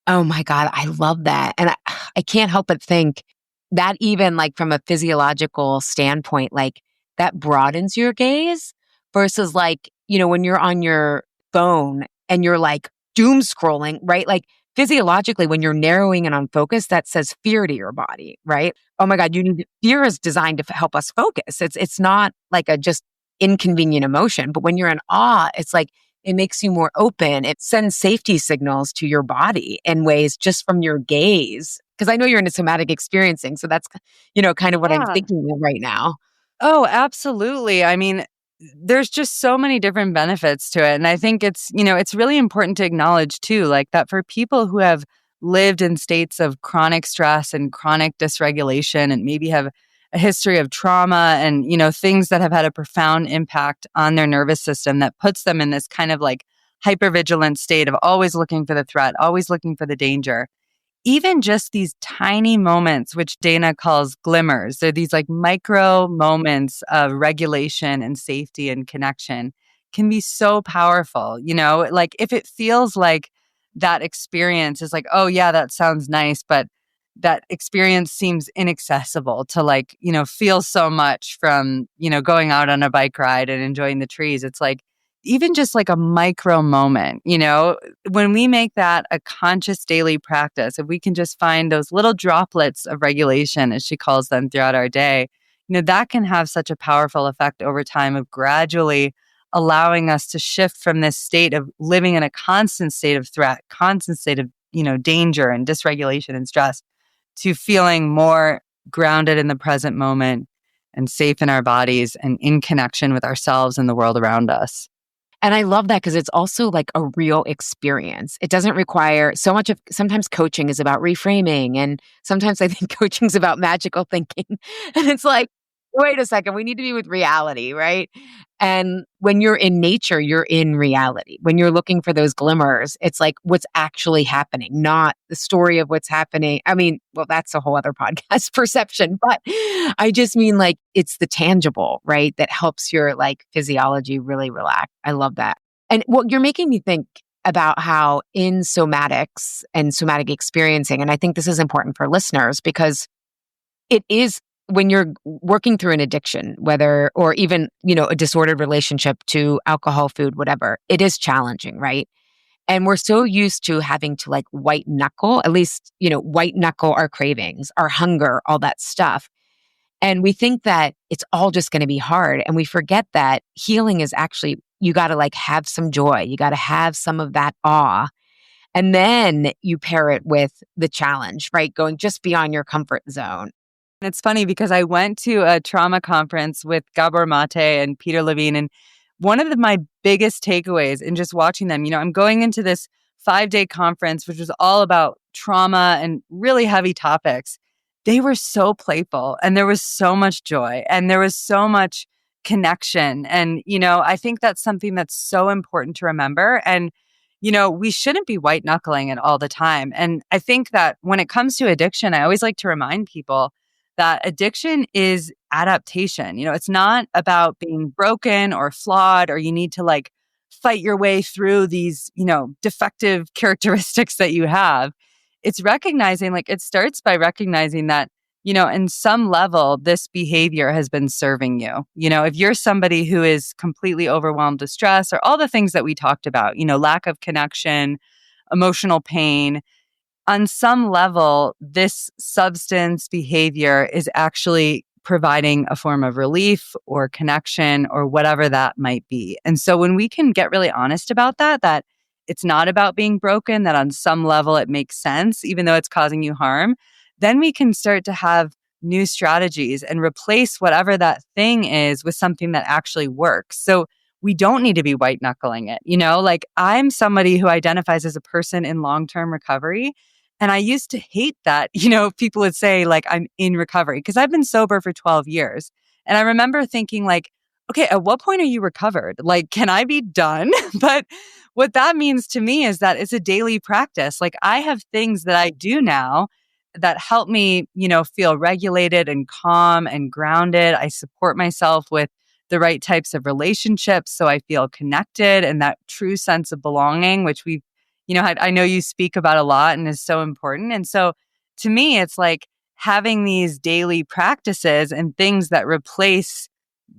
Oh my God, I love that. And I can't help but think that even like from a physiological standpoint, like that broadens your gaze versus like, when you're on your phone and you're like doom scrolling, right? Like physiologically, when you're narrowing in on focus, that says fear to your body, right? Oh my God, fear is designed to help us focus. It's not like a just inconvenient emotion, but when you're in awe, it's like it makes you more open. It sends safety signals to your body in ways just from your gaze. Because I know you're into somatic experiencing. So that's, kind of what I'm Yeah. thinking of right now. Oh, absolutely. I mean, there's just so many different benefits to it. And I think it's really important to acknowledge too, like that for people who have lived in states of chronic stress and chronic dysregulation and maybe have a history of trauma and, things that have had a profound impact on their nervous system that puts them in this kind of like hypervigilant state of always looking for the threat, always looking for the danger. Even just these tiny moments, which Dana calls glimmers, they're these like micro moments of regulation and safety and connection, can be so powerful. Like if it feels like that experience is like, oh, yeah, that sounds nice, but that experience seems inaccessible to like, feel so much from, going out on a bike ride and enjoying the trees. It's like, even just like a micro moment, when we make that a conscious daily practice, if we can just find those little droplets of regulation, as she calls them, throughout our day, that can have such a powerful effect over time of gradually allowing us to shift from this state of living in a constant state of threat, constant state of, danger and dysregulation and stress to feeling more grounded in the present moment and safe in our bodies and in connection with ourselves and the world around us. And I love that because it's also like a real experience. It doesn't require so much of, sometimes coaching is about reframing. And sometimes I think coaching is about magical thinking. And it's like, wait a second, we need to be with reality, right? And when you're in nature, you're in reality. When you're looking for those glimmers, it's like what's actually happening, not the story of what's happening. I mean, well, that's a whole other podcast, perception, but I just mean like it's the tangible, right? That helps your like physiology really relax. I love that. And well, you're making me think about how in somatics and somatic experiencing, and I think this is important for listeners because it is when you're working through an addiction, whether, or even, a disordered relationship to alcohol, food, whatever, it is challenging, right? And we're so used to having to like white knuckle, at least, white knuckle our cravings, our hunger, all that stuff. And we think that it's all just going to be hard. And we forget that healing is actually, you got to like have some joy. You got to have some of that awe. And then you pair it with the challenge, right? Going just beyond your comfort zone. It's funny because I went to a trauma conference with Gabor Mate and Peter Levine, and one of my biggest takeaways in just watching them, I'm going into this 5-day conference, which was all about trauma and really heavy topics, they were so playful and there was so much joy and there was so much connection. And, I think that's something that's so important to remember. And, we shouldn't be white knuckling it all the time. And I think that when it comes to addiction, I always like to remind people that addiction is adaptation. It's not about being broken or flawed, or you need to like fight your way through these, defective characteristics that you have. It's recognizing, like, it starts by recognizing that, in some level, this behavior has been serving you. If you're somebody who is completely overwhelmed with stress or all the things that we talked about, lack of connection, emotional pain, on some level, this substance behavior is actually providing a form of relief or connection or whatever that might be. And so when we can get really honest about that it's not about being broken, that on some level it makes sense, even though it's causing you harm, then we can start to have new strategies and replace whatever that thing is with something that actually works. So we don't need to be white knuckling it. Like, I'm somebody who identifies as a person in long-term recovery. And I used to hate that, people would say like, I'm in recovery, because I've been sober for 12 years. And I remember thinking like, okay, at what point are you recovered? Like, can I be done? But what that means to me is that it's a daily practice. Like, I have things that I do now that help me, feel regulated and calm and grounded. I support myself with the right types of relationships so I feel connected and that true sense of belonging, which we've, I know you speak about a lot and is so important. And so to me, it's like having these daily practices and things that replace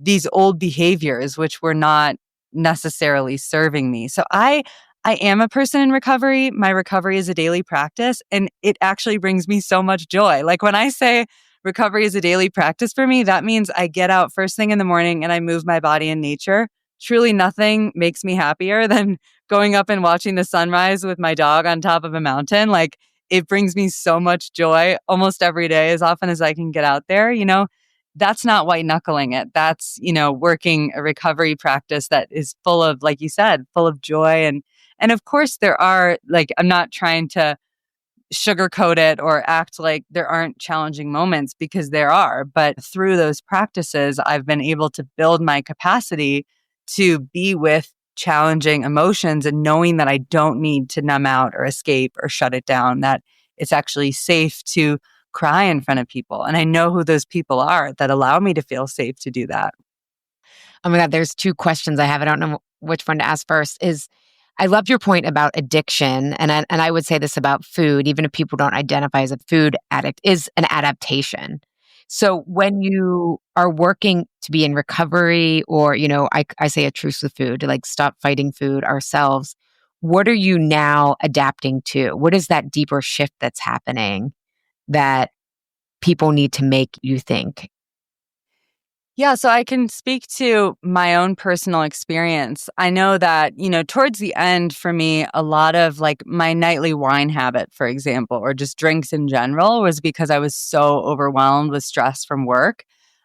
these old behaviors, which were not necessarily serving me. So I am a person in recovery. My recovery is a daily practice, and it actually brings me so much joy. Like, when I say recovery is a daily practice for me, that means I get out first thing in the morning and I move my body in nature. Truly nothing makes me happier than going up and watching the sunrise with my dog on top of a mountain. Like, it brings me so much joy almost every day, as often as I can get out there. That's not white knuckling it. That's, working a recovery practice that is full of, like you said, full of joy. And of course there are, like, I'm not trying to sugarcoat it or act like there aren't challenging moments, because there are. But through those practices, I've been able to build my capacity to be with challenging emotions and knowing that I don't need to numb out or escape or shut it down, that it's actually safe to cry in front of people. And I know who those people are that allow me to feel safe to do that. Oh my God, there's two questions I have. I don't know which one to ask first. Is I loved your point about addiction. And I would say this about food, even if people don't identify as a food addict, is an adaptation. So when you are working to be in recovery, or, I say a truce with food, to like stop fighting food ourselves, what are you now adapting to? What is that deeper shift that's happening that people need to make you think? Yeah, so I can speak to my own personal experience. I know that, towards the end for me, a lot of like my nightly wine habit, for example, or just drinks in general, was because I was so overwhelmed with stress from work.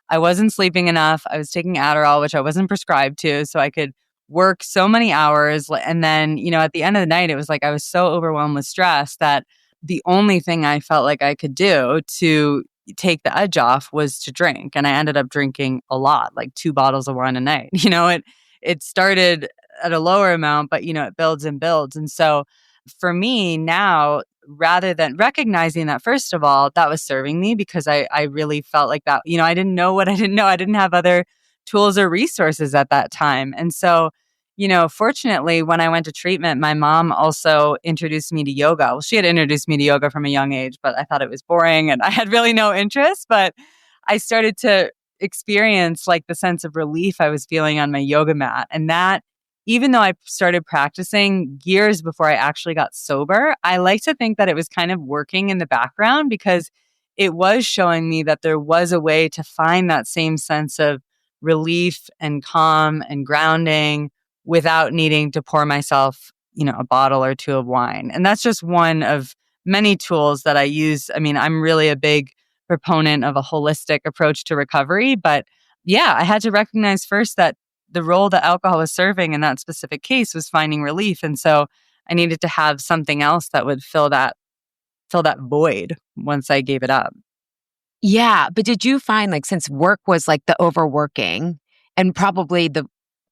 I wasn't sleeping enough. I was taking Adderall, which I wasn't prescribed to, so I could work so many hours. And then, at the end of the night, it was like I was so overwhelmed with stress that the only thing I felt like I could do to take the edge off was to drink. And I ended up drinking a lot, like 2 bottles of wine a night. It started at a lower amount, but it builds and builds. And so for me now, rather than recognizing that, first of all, that was serving me, because I really felt like that, I didn't know what I didn't know. I didn't have other tools or resources at that time. And so, fortunately, when I went to treatment, my mom also introduced me to yoga. Well, she had introduced me to yoga from a young age, but I thought it was boring and I had really no interest. But I started to experience like the sense of relief I was feeling on my yoga mat. And that, even though I started practicing years before I actually got sober, I like to think that it was kind of working in the background, because it was showing me that there was a way to find that same sense of relief and calm and grounding without needing to pour myself, a bottle or two of wine. And that's just one of many tools that I use. I mean, I'm really a big proponent of a holistic approach to recovery, but yeah, I had to recognize first that the role that alcohol was serving in that specific case was finding relief. And so I needed to have something else that would fill that void once I gave it up. Yeah, but did you find, like, since work was like the overworking and probably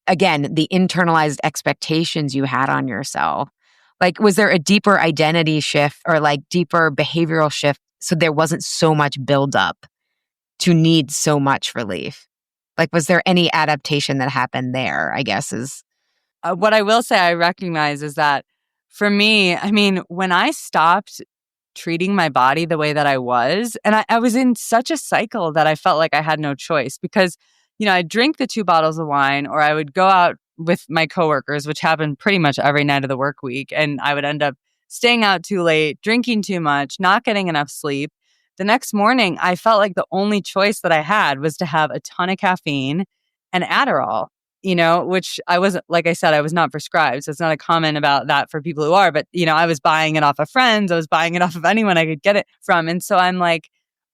again, the internalized expectations you had on yourself, like, was there a deeper identity shift or like deeper behavioral shift so there wasn't so much buildup to need so much relief? Like, was there any adaptation that happened there, I guess is. What I will say I recognize is that for me, I mean, when I stopped treating my body the way that I was, and I was in such a cycle that I felt like I had no choice because, I'd drink the 2 bottles of wine or I would go out with my coworkers, which happened pretty much every night of the work week. And I would end up staying out too late, drinking too much, not getting enough sleep. The next morning, I felt like the only choice that I had was to have a ton of caffeine and Adderall, which I wasn't, like I said, I was not prescribed. So it's not a comment about that for people who are, but, I was buying it off of friends. I was buying it off of anyone I could get it from. And so I'm like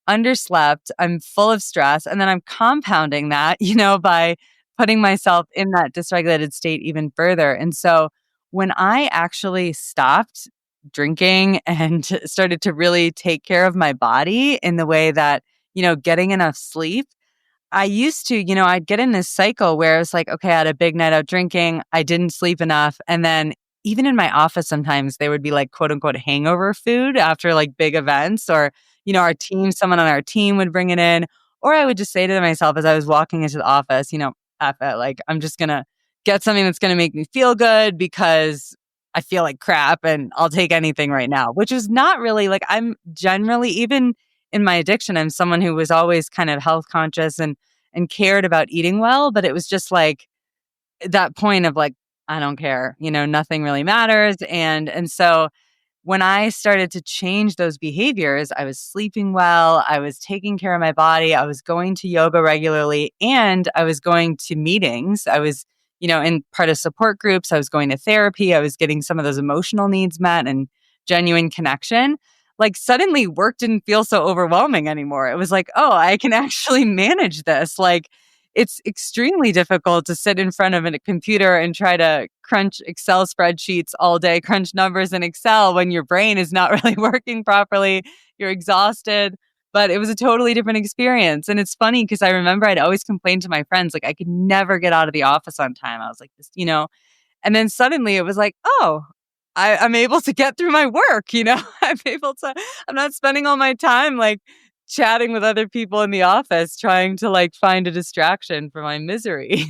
underslept, I'm full of stress. And then I'm compounding that, by putting myself in that dysregulated state even further. And so when I actually stopped drinking and started to really take care of my body in the way that, getting enough sleep, I used to, I'd get in this cycle where it's like, okay, I had a big night out drinking. I didn't sleep enough. And then even in my office, sometimes there would be like quote unquote hangover food after like big events or, someone on our team would bring it in. Or I would just say to myself as I was walking into the office, F it, like, I'm just going to get something that's going to make me feel good because I feel like crap and I'll take anything right now, which is not really like I'm generally, even in my addiction, I'm someone who was always kind of health conscious and cared about eating well, but it was just like that point of like, I don't care, nothing really matters. And so when I started to change those behaviors, I was sleeping well, I was taking care of my body, I was going to yoga regularly, and I was going to meetings. I was, in part of support groups, I was going to therapy, I was getting some of those emotional needs met and genuine connection. Like suddenly work didn't feel so overwhelming anymore. It was like, oh, I can actually manage this. Like it's extremely difficult to sit in front of a computer and try to crunch Excel spreadsheets all day, crunch numbers in Excel when your brain is not really working properly. You're exhausted. But it was a totally different experience. And it's funny because I remember I'd always complain to my friends, like I could never get out of the office on time. I was like, this, and then suddenly it was like, oh, I'm able to get through my work, I'm not spending all my time like chatting with other people in the office trying to like find a distraction for my misery,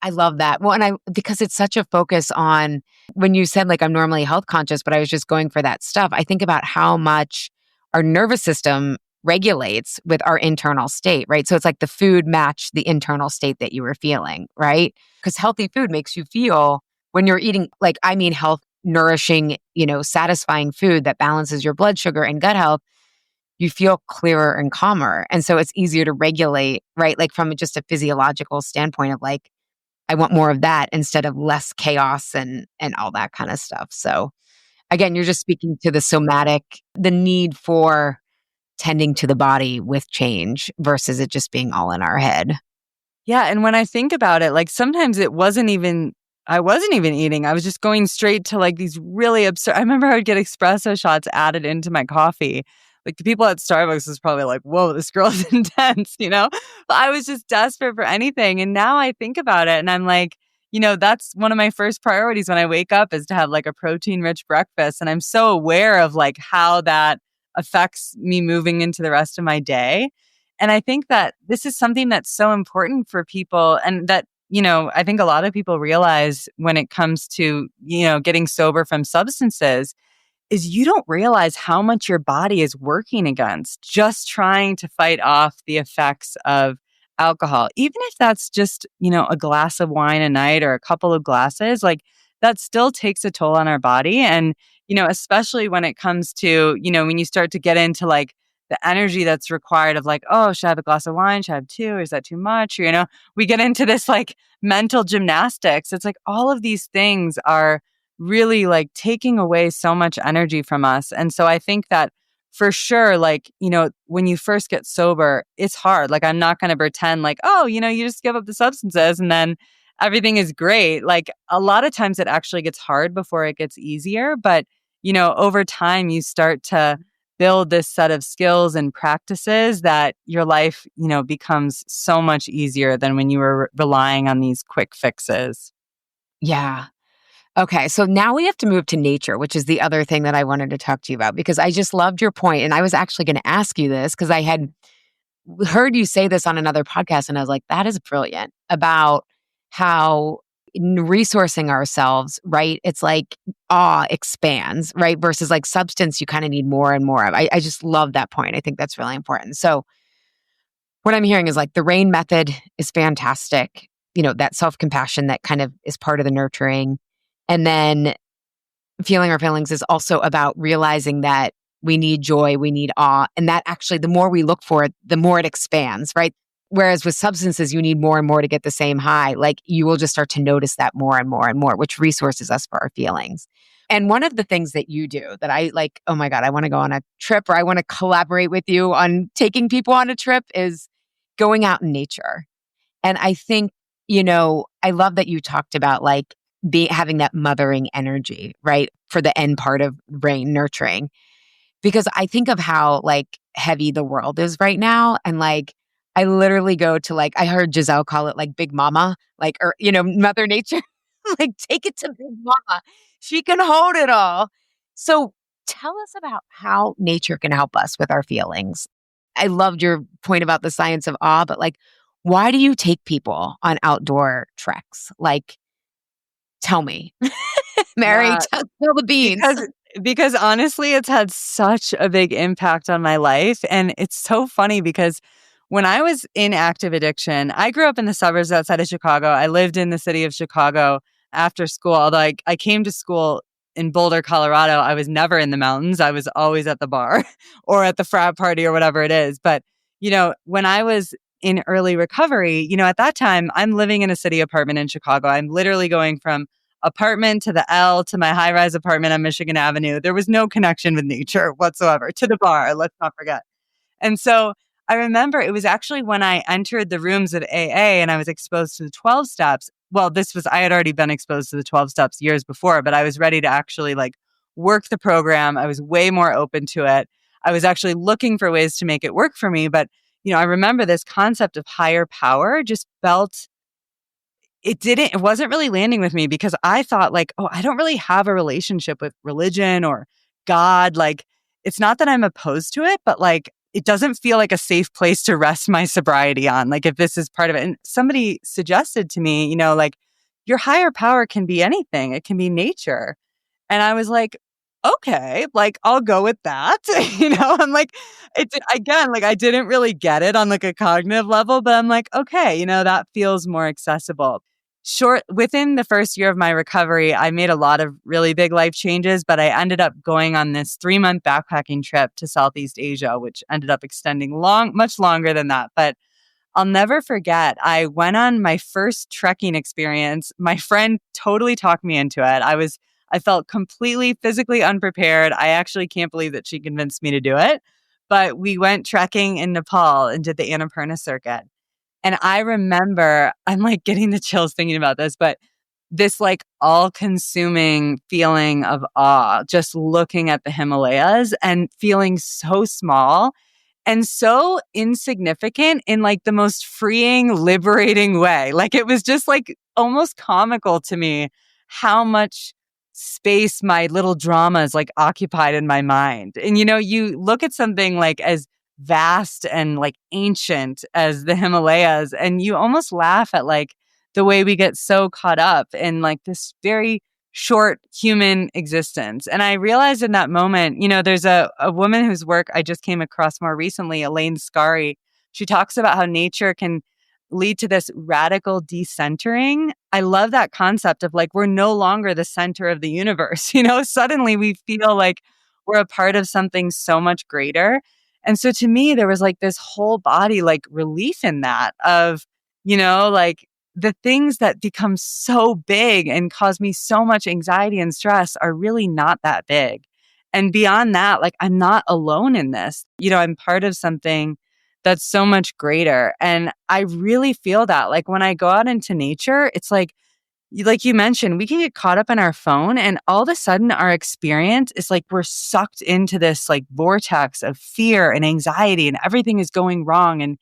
I love that. Well, and because it's such a focus on when you said like I'm normally health conscious, but I was just going for that stuff. I think about how much our nervous system regulates with our internal state, right? So it's like the food matched the internal state that you were feeling, right? Because healthy food makes you feel when you're eating, like, I mean, health, nourishing, satisfying food that balances your blood sugar and gut health, you feel clearer and calmer. And so it's easier to regulate, right? Like from just a physiological standpoint of like, I want more of that instead of less chaos and all that kind of stuff. So again, you're just speaking to the somatic, the need for tending to the body with change versus it just being all in our head. Yeah, and when I think about it, like sometimes I wasn't even eating. I was just going straight to like these really absurd. I remember I would get espresso shots added into my coffee. Like the people at Starbucks was probably like, "Whoa, this girl is intense," But I was just desperate for anything. And now I think about it and I'm like, that's one of my first priorities when I wake up is to have like a protein-rich breakfast. And I'm so aware of like how that affects me moving into the rest of my day. And I think that this is something that's so important for people and that, I think a lot of people realize when it comes to, getting sober from substances is you don't realize how much your body is working against just trying to fight off the effects of alcohol. Even if that's just, a glass of wine a night or a couple of glasses, like that still takes a toll on our body. And, especially when it comes to, when you start to get into like the energy that's required of like, oh, should I have a glass of wine? Should I have two? Is that too much? Or, we get into this like mental gymnastics. It's like all of these things are really like taking away so much energy from us. And so I think that for sure, like, when you first get sober, it's hard. Like, I'm not going to pretend like, oh, you just give up the substances and then everything is great. Like a lot of times it actually gets hard before it gets easier. But, over time you start to build this set of skills and practices that your life, becomes so much easier than when you were relying on these quick fixes. Yeah. Okay. So now we have to move to nature, which is the other thing that I wanted to talk to you about because I just loved your point. And I was actually going to ask you this because I had heard you say this on another podcast. And I was like, that is brilliant about how resourcing ourselves, right? It's like awe expands, right? Versus like substance, you kind of need more and more of. I just love that point. I think that's really important. So, what I'm hearing is like the R.A.I.N method is fantastic. That self compassion that kind of is part of the nurturing. And then feeling our feelings is also about realizing that we need joy, we need awe. And that actually, the more we look for it, the more it expands, right? Whereas with substances, you need more and more to get the same high. Like you will just start to notice that more and more and more, which resources us for our feelings. And one of the things that you do that I like, oh my God, I want to go on a trip or I want to collaborate with you on taking people on a trip is going out in nature. And I think, I love that you talked about like having that mothering energy, right? For the end part of brain nurturing. Because I think of how like heavy the world is right now. And like, I literally go to like, I heard Giselle call it like Big Mama, like, or, Mother Nature, like take it to Big Mama. She can hold it all. So tell us about how nature can help us with our feelings. I loved your point about the science of awe, but like, why do you take people on outdoor treks? Like, tell me, Mary, Yeah, tell the beans. because honestly, it's had such a big impact on my life. And it's so funny because when I was in active addiction, I grew up in the suburbs outside of Chicago. I lived in the city of Chicago after school. Although I came to school in Boulder, Colorado, I was never in the mountains. I was always at the bar or at the frat party or whatever it is. But, when I was in early recovery, at that time, I'm living in a city apartment in Chicago. I'm literally going from apartment to the L to my high rise apartment on Michigan Avenue. There was no connection with nature whatsoever to the bar. Let's not forget. And so I remember it was actually when I entered the rooms of AA and I was exposed to the 12 steps. Well, I had already been exposed to the 12 steps years before, but I was ready to actually like work the program. I was way more open to it. I was actually looking for ways to make it work for me. But, I remember this concept of higher power just felt it wasn't really landing with me because I thought like, oh, I don't really have a relationship with religion or God. Like, it's not that I'm opposed to it, but like, it doesn't feel like a safe place to rest my sobriety on. Like, if this is part of it. And somebody suggested to me, like your higher power can be anything. It can be nature. And I was like, okay, like I'll go with that. I'm like, again, like I didn't really get it on like a cognitive level, but I'm like, okay, that feels more accessible. Within the first year of my recovery, I made a lot of really big life changes, but I ended up going on this 3-month backpacking trip to Southeast Asia, which ended up extending much longer than that. But I'll never forget, I went on my first trekking experience. My friend totally talked me into it. I felt completely physically unprepared. I actually can't believe that she convinced me to do it. But we went trekking in Nepal and did the Annapurna circuit. And I remember, I'm like getting the chills thinking about this, but this like all consuming feeling of awe, just looking at the Himalayas and feeling so small and so insignificant in like the most freeing, liberating way. Like it was just like almost comical to me how much space my little dramas like occupied in my mind. And you look at something like as vast and like ancient as the Himalayas, and you almost laugh at like the way we get so caught up in like this very short human existence. And I realized in that moment, there's a woman whose work I just came across more recently, Elaine Scarry. She talks about how nature can lead to this radical decentering. I love that concept of like, we're no longer the center of the universe. Suddenly we feel like we're a part of something so much greater. And so to me, there was like this whole body, like relief in that of, like the things that become so big and cause me so much anxiety and stress are really not that big. And beyond that, like I'm not alone in this. I'm part of something that's so much greater. And I really feel that like when I go out into nature, it's like you mentioned, we can get caught up in our phone and all of a sudden our experience is like we're sucked into this like vortex of fear and anxiety and everything is going wrong. And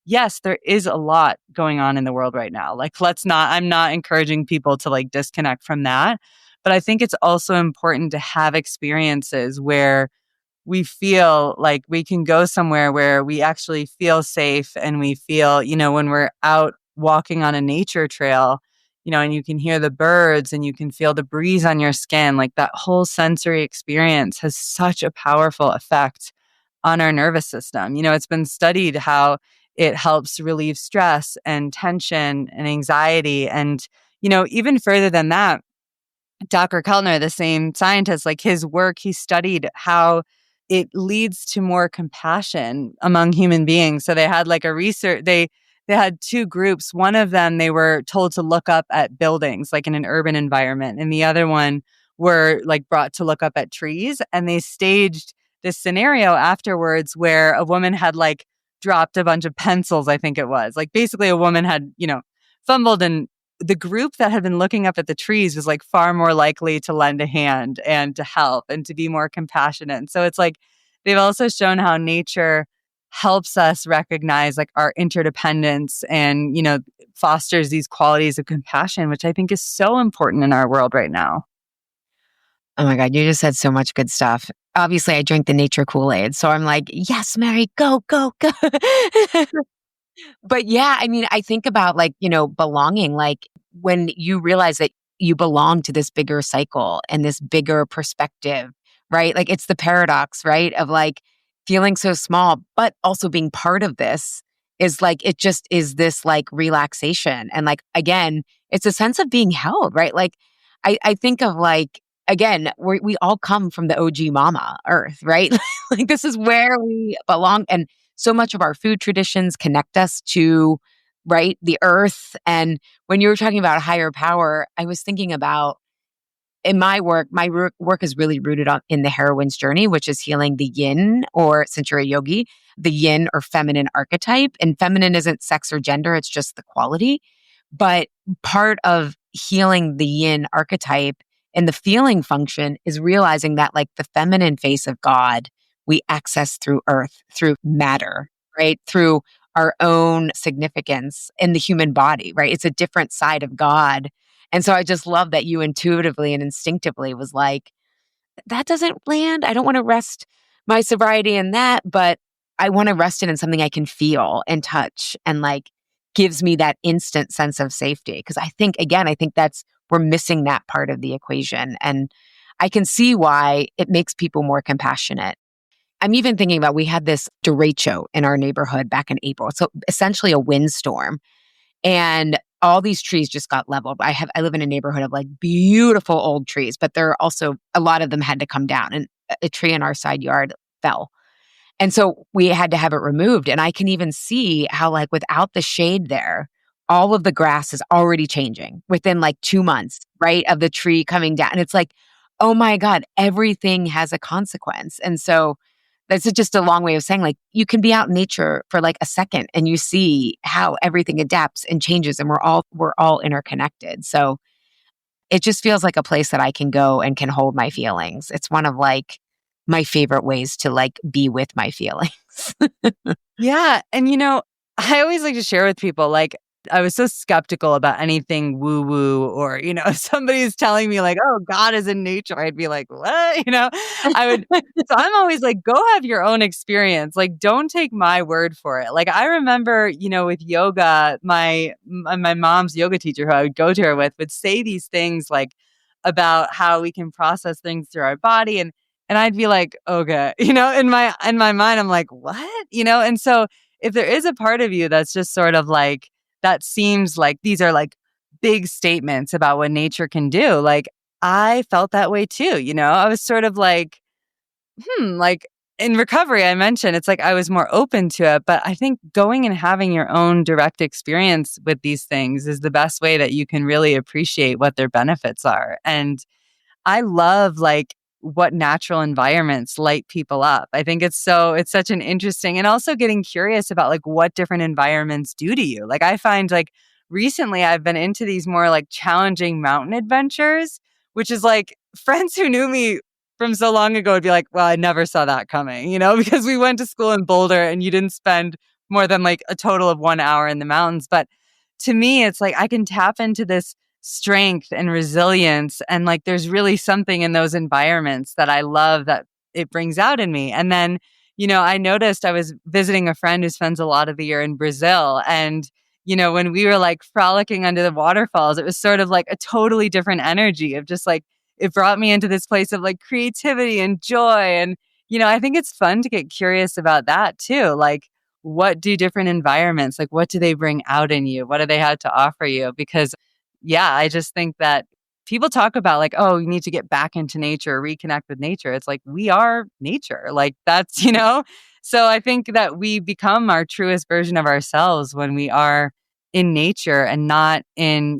yes, there is a lot going on in the world right now. Like, I'm not encouraging people to like disconnect from that. But I think it's also important to have experiences where we feel like we can go somewhere where we actually feel safe and we feel, when we're out walking on a nature trail, and you can hear the birds and you can feel the breeze on your skin, like that whole sensory experience has such a powerful effect on our nervous system. It's been studied how it helps relieve stress and tension and anxiety. And, even further than that, Dr. Kellner, the same scientist, like his work, he studied how it leads to more compassion among human beings. So they had like a research, they had two groups. One of them, they were told to look up at buildings, like in an urban environment. And the other one were like brought to look up at trees. And they staged this scenario afterwards where a woman had like dropped a bunch of pencils, I think it was. Like basically a woman had, fumbled, and the group that had been looking up at the trees was like far more likely to lend a hand and to help and to be more compassionate. And so it's like they've also shown how nature helps us recognize like our interdependence and, fosters these qualities of compassion, which I think is so important in our world right now. Oh my God, you just said so much good stuff. Obviously, I drink the nature Kool-Aid. So I'm like, yes, Mary, go, go, go. But yeah, I mean, I think about like, belonging, like when you realize that you belong to this bigger cycle and this bigger perspective, right? Like it's the paradox, right? Of like feeling so small, but also being part of this is like, it just is this like relaxation. And like, again, it's a sense of being held, right? Like I think of like, again, we all come from the OG mama earth, right? Like this is where we belong. And so much of our food traditions connect us to, right, the earth. And when you were talking about a higher power, I was thinking about in my work is really rooted in the heroine's journey, which is healing the yin, or since you're a yogi, the yin or feminine archetype. And feminine isn't sex or gender, it's just the quality. But part of healing the yin archetype and the feeling function is realizing that like the feminine face of God, we access through earth, through matter, right? Through our own significance in the human body, right? It's a different side of God. And so I just love that you intuitively and instinctively was like, that doesn't land. I don't want to rest my sobriety in that, but I want to rest it in something I can feel and touch and like gives me that instant sense of safety. Cause I think we're missing that part of the equation. And I can see why it makes people more compassionate. I'm even thinking about, we had this derecho in our neighborhood back in April. So essentially a windstorm, and all these trees just got leveled. I live in a neighborhood of like beautiful old trees, but there are also a lot of them had to come down, and a tree in our side yard fell. And so we had to have it removed. And I can even see how like without the shade there, all of the grass is already changing within like 2 months, right? Of the tree coming down. And it's like, oh my God, everything has a consequence. And so that's just a long way of saying like you can be out in nature for like a second and you see how everything adapts and changes, and we're all interconnected. So it just feels like a place that I can go and can hold my feelings. It's one of like my favorite ways to like be with my feelings. Yeah. And, I always like to share with people, like, I was so skeptical about anything woo woo, or, if somebody's telling me, like, oh, God is in nature, I'd be like, what? I would, so I'm always like, go have your own experience. Like, don't take my word for it. Like, I remember, with yoga, my mom's yoga teacher, who I would go to her with, would say these things like about how we can process things through our body. And I'd be like, okay, in my mind, I'm like, what? And so if there is a part of you that's just sort of like, that seems like these are like big statements about what nature can do. Like I felt that way too, I was sort of like, like in recovery, I mentioned it's like I was more open to it. But I think going and having your own direct experience with these things is the best way that you can really appreciate what their benefits are. And I love like what natural environments light people up. I think it's such an interesting, and also getting curious about like what different environments do to you. Like I find like recently I've been into these more like challenging mountain adventures, which is like friends who knew me from so long ago would be like, well, I never saw that coming, because we went to school in Boulder and you didn't spend more than like a total of 1 hour in the mountains. But to me, it's like I can tap into this strength and resilience. And like there's really something in those environments that I love that it brings out in me. And then, I noticed I was visiting a friend who spends a lot of the year in Brazil. And, when we were like frolicking under the waterfalls, it was sort of like a totally different energy of just like, it brought me into this place of like creativity and joy. And, I think it's fun to get curious about that too. Like, what do different environments, like what do they bring out in you? What do they have to offer you? Because yeah, I just think that people talk about like, oh, you need to get back into nature, reconnect with nature. It's like, we are nature. Like that's, so I think that we become our truest version of ourselves when we are in nature and not in,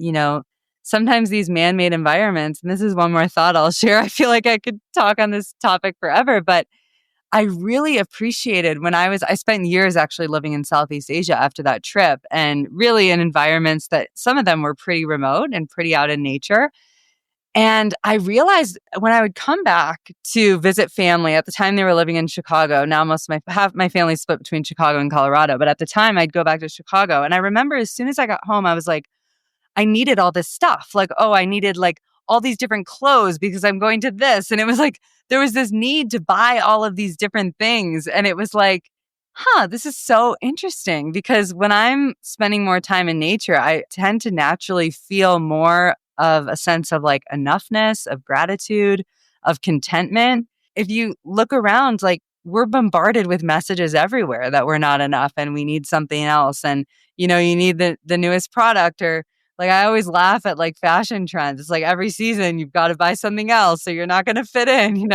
sometimes these man-made environments. And this is one more thought I'll share. I feel like I could talk on this topic forever, but I really appreciated when I spent years actually living in Southeast Asia after that trip, and really in environments that some of them were pretty remote and pretty out in nature. And I realized when I would come back to visit family, at the time they were living in Chicago. Now half my family split between Chicago and Colorado, but at the time I'd go back to Chicago. And I remember as soon as I got home, I was like, I needed all this stuff. Like, oh, I needed like all these different clothes because I'm going to this. And it was like, there was this need to buy all of these different things. And it was like, this is so interesting because when I'm spending more time in nature, I tend to naturally feel more of a sense of like enoughness, of gratitude, of contentment. If you look around, like we're bombarded with messages everywhere that we're not enough and we need something else. And, you need the newest product, or like I always laugh at like fashion trends. It's like every season you've got to buy something else so you're not going to fit in,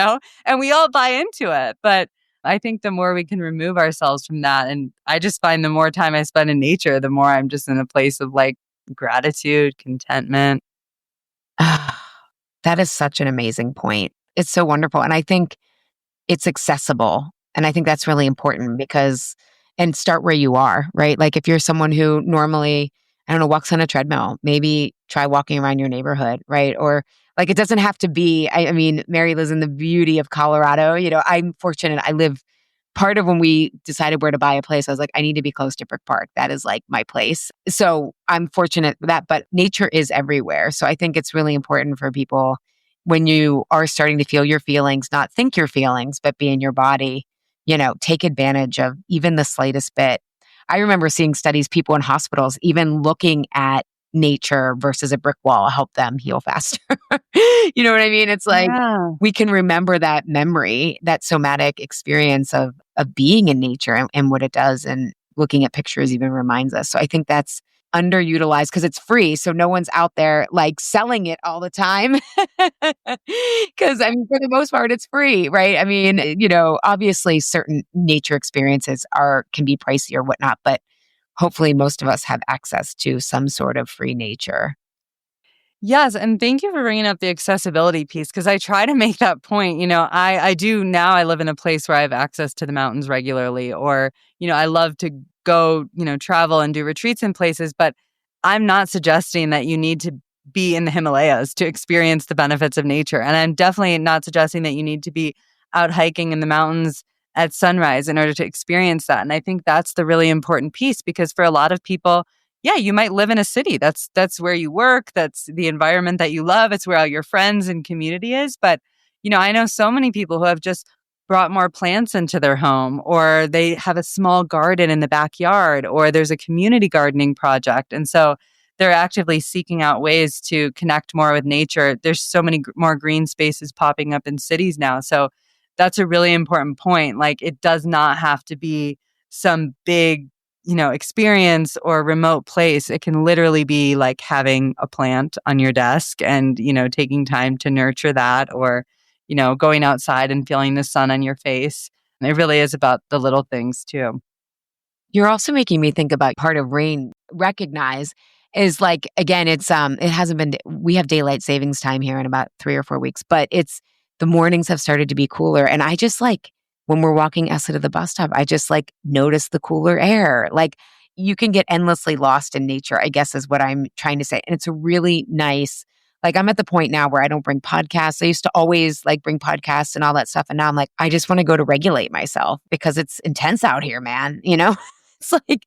and we all buy into it. But I think the more we can remove ourselves from that, and I just find the more time I spend in nature, the more I'm just in a place of like gratitude, contentment. That is such an amazing point. It's so wonderful. And I think it's accessible. And I think that's really important and start where you are, right? Like if you're someone who normally, I don't know, walks on a treadmill, maybe try walking around your neighborhood, right? Or like it doesn't have to be, I mean, Mary lives in the beauty of Colorado. I'm fortunate. Part of when we decided where to buy a place, I was like, I need to be close to Brick Park. That is like my place. So I'm fortunate for that, but nature is everywhere. So I think it's really important for people when you are starting to feel your feelings, not think your feelings, but be in your body, take advantage of even the slightest bit. I remember seeing studies, people in hospitals, even looking at nature versus a brick wall help them heal faster. You know what I mean? It's like Yeah. we can remember that memory, that somatic experience of being in nature and what it does. And looking at pictures even reminds us. So I think that's underutilized because it's free. So no one's out there like selling it all the time. Because I mean, for the most part, it's free, right? I mean, obviously certain nature experiences can be pricey or whatnot, but hopefully most of us have access to some sort of free nature. Yes, and thank you for bringing up the accessibility piece because I try to make that point. I do now. I live in a place where I have access to the mountains regularly, or I love to go, travel and do retreats in places. But I'm not suggesting that you need to be in the Himalayas to experience the benefits of nature, and I'm definitely not suggesting that you need to be out hiking in the mountains at sunrise in order to experience that. And I think that's the really important piece because for a lot of people, yeah, you might live in a city. That's where you work. That's the environment that you love. It's where all your friends and community is. But, I know so many people who have just brought more plants into their home, or they have a small garden in the backyard, or there's a community gardening project. And so they're actively seeking out ways to connect more with nature. There's so many more green spaces popping up in cities now. So that's a really important point. Like it does not have to be some big experience or remote place. It can literally be like having a plant on your desk and, taking time to nurture that, or, going outside and feeling the sun on your face. And it really is about the little things too. You're also making me think about part of R.A.I.N recognize is like, again, it hasn't been, we have daylight savings time here in about 3 or 4 weeks, but it's the mornings have started to be cooler. And I just like, when we're walking Essa to the bus stop, I just like notice the cooler air. Like you can get endlessly lost in nature, I guess is what I'm trying to say. And it's a really nice, like I'm at the point now where I don't bring podcasts. I used to always like bring podcasts and all that stuff. And now I'm like, I just want to go to regulate myself because it's intense out here, man. You know, it's like,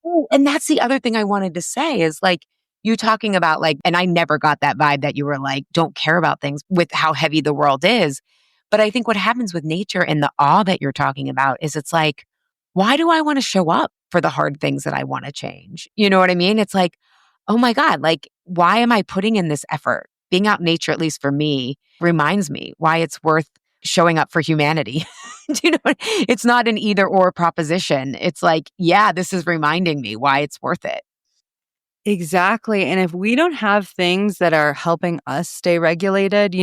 oh, and that's the other thing I wanted to say is like, you talking about like, and I never got that vibe that you were like, don't care about things with how heavy the world is. But I think what happens with nature and the awe that you're talking about is it's like, why do I want to show up for the hard things that I want to change? You know what I mean? It's like, oh my God, like, why am I putting in this effort? Being out in nature, at least for me, reminds me why it's worth showing up for humanity. Do you know it's not an either or proposition. It's like, yeah, this is reminding me why it's worth it. Exactly. And if we don't have things that are helping us stay regulated,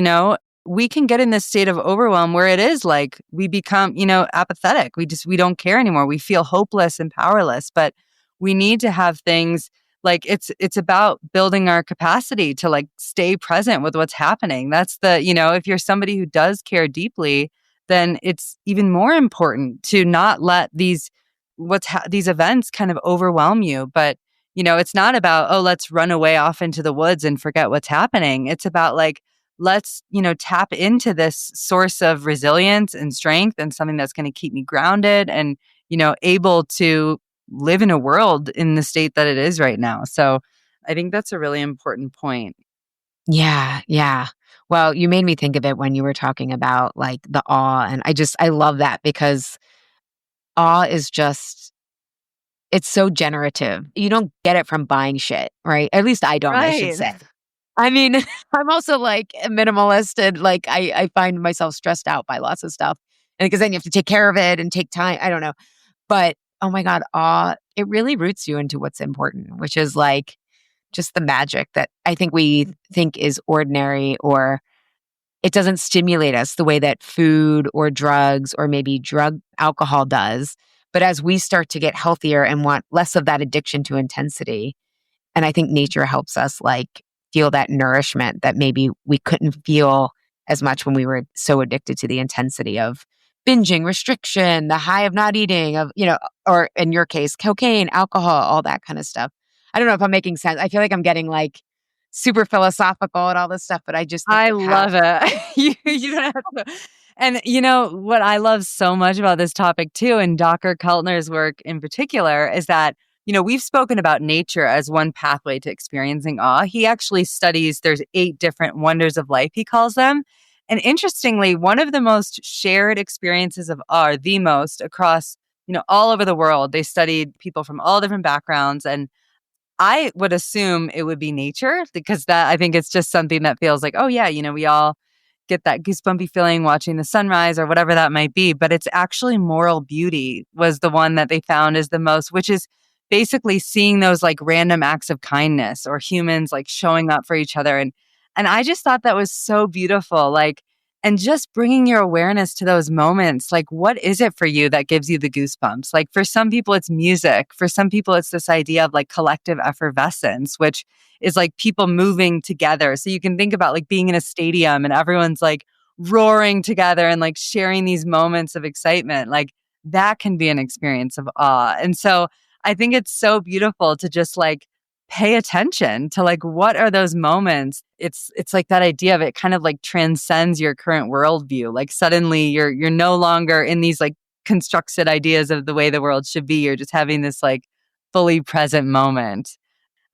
we can get in this state of overwhelm where it is like we become, apathetic. We don't care anymore. We feel hopeless and powerless, but we need to have things like it's about building our capacity to like stay present with what's happening. That's if you're somebody who does care deeply, then it's even more important to not let these these events kind of overwhelm you. But it's not about, oh, let's run away off into the woods and forget what's happening. It's about like, let's, tap into this source of resilience and strength and something that's going to keep me grounded and, able to live in a world in the state that it is right now. So I think that's a really important point. Yeah, yeah. Well, you made me think of it when you were talking about like the awe. And I love that because awe is just, it's so generative. You don't get it from buying shit, right? At least I don't, I should Right. say. I mean, I'm also like a minimalist and like I find myself stressed out by lots of stuff. And because then you have to take care of it and take time. I don't know. But oh my God, awe, it really roots you into what's important, which is like just the magic that I think we think is ordinary or it doesn't stimulate us the way that food or drugs or maybe drug alcohol does. But as we start to get healthier and want less of that addiction to intensity, and I think nature helps us like feel that nourishment that maybe we couldn't feel as much when we were so addicted to the intensity of binging, restriction, the high of not eating, of, or in your case, cocaine, alcohol, all that kind of stuff. I don't know if I'm making sense. I feel like I'm getting like super philosophical and all this stuff, but I just think I of how, love it. You don't have to. And what I love so much about this topic too, and Dr. Keltner's work in particular, is that, we've spoken about nature as one pathway to experiencing awe. He actually studies, there's 8 different wonders of life, he calls them. And interestingly, one of the most shared experiences of awe, or the most across, all over the world. They studied people from all different backgrounds, and I would assume it would be nature because that I think it's just something that feels like, oh yeah, we all get that goosebumpy feeling watching the sunrise or whatever that might be. But it's actually moral beauty was the one that they found is the most, which is basically seeing those like random acts of kindness or humans like showing up for each other. And I just thought that was so beautiful. Like, and just bringing your awareness to those moments, like what is it for you that gives you the goosebumps? Like for some people, it's music. For some people, it's this idea of like collective effervescence, which is like people moving together. So you can think about like being in a stadium and everyone's like roaring together and like sharing these moments of excitement. Like that can be an experience of awe. And so I think it's so beautiful to just like pay attention to like what are those moments. It's like that idea of it kind of like transcends your current worldview. Like suddenly you're no longer in these like constructed ideas of the way the world should be. You're just having this like fully present moment.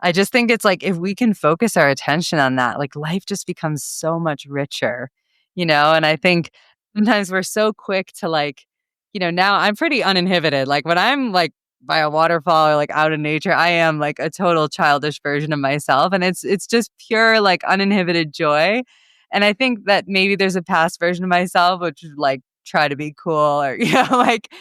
I just think it's like if we can focus our attention on that, like life just becomes so much richer, And I think sometimes we're so quick to like, now I'm pretty uninhibited. Like when I'm like by a waterfall or like out in nature, I am like a total childish version of myself. And it's just pure like uninhibited joy. And I think that maybe there's a past version of myself, which would like try to be cool or, like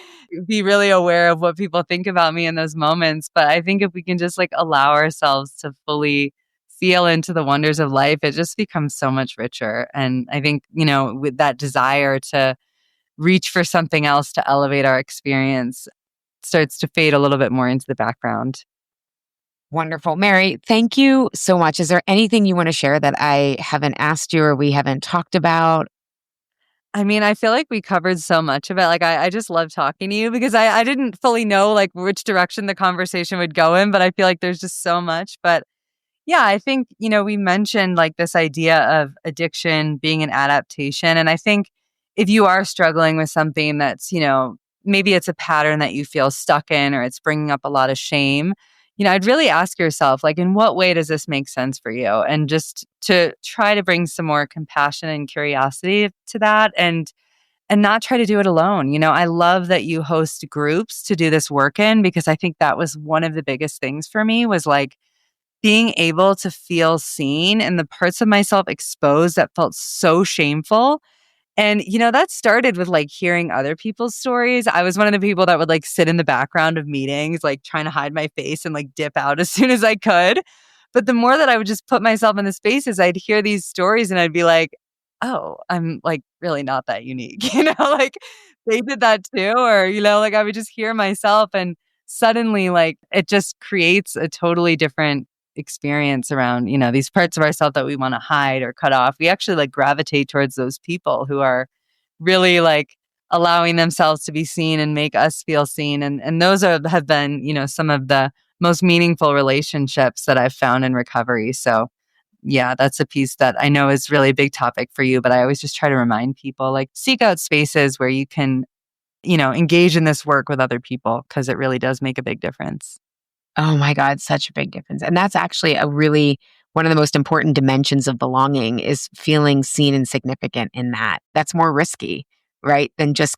be really aware of what people think about me in those moments. But I think if we can just like allow ourselves to fully feel into the wonders of life, it just becomes so much richer. And I think, with that desire to reach for something else to elevate our experience starts to fade a little bit more into the background. wonderful. Mary, thank you so much. Is there anything you want to share that I haven't asked you or we haven't talked about? I mean, I feel like we covered so much of it. Like, I just love talking to you because I didn't fully know like which direction the conversation would go in, but I feel like there's just so much. But yeah, I think, we mentioned like this idea of addiction being an adaptation. And I think if you are struggling with something that's, maybe it's a pattern that you feel stuck in or it's bringing up a lot of shame, I'd really ask yourself, like, in what way does this make sense for you? And just to try to bring some more compassion and curiosity to that and not try to do it alone. I love that you host groups to do this work in because I think that was one of the biggest things for me was like being able to feel seen and the parts of myself exposed that felt so shameful. And, that started with like hearing other people's stories. I was one of the people that would like sit in the background of meetings, like trying to hide my face and like dip out as soon as I could. But the more that I would just put myself in the spaces, I'd hear these stories and I'd be like, oh, I'm like really not that unique. Like they did that too. Or, like I would just hear myself and suddenly like it just creates a totally different experience around, these parts of ourselves that we want to hide or cut off. We actually like gravitate towards those people who are really like allowing themselves to be seen and make us feel seen. And those have been, some of the most meaningful relationships that I've found in recovery. So yeah, that's a piece that I know is really a big topic for you, but I always just try to remind people like seek out spaces where you can, engage in this work with other people because it really does make a big difference. Oh my God, such a big difference. And that's actually one of the most important dimensions of belonging is feeling seen and significant in that. That's more risky, right? Than just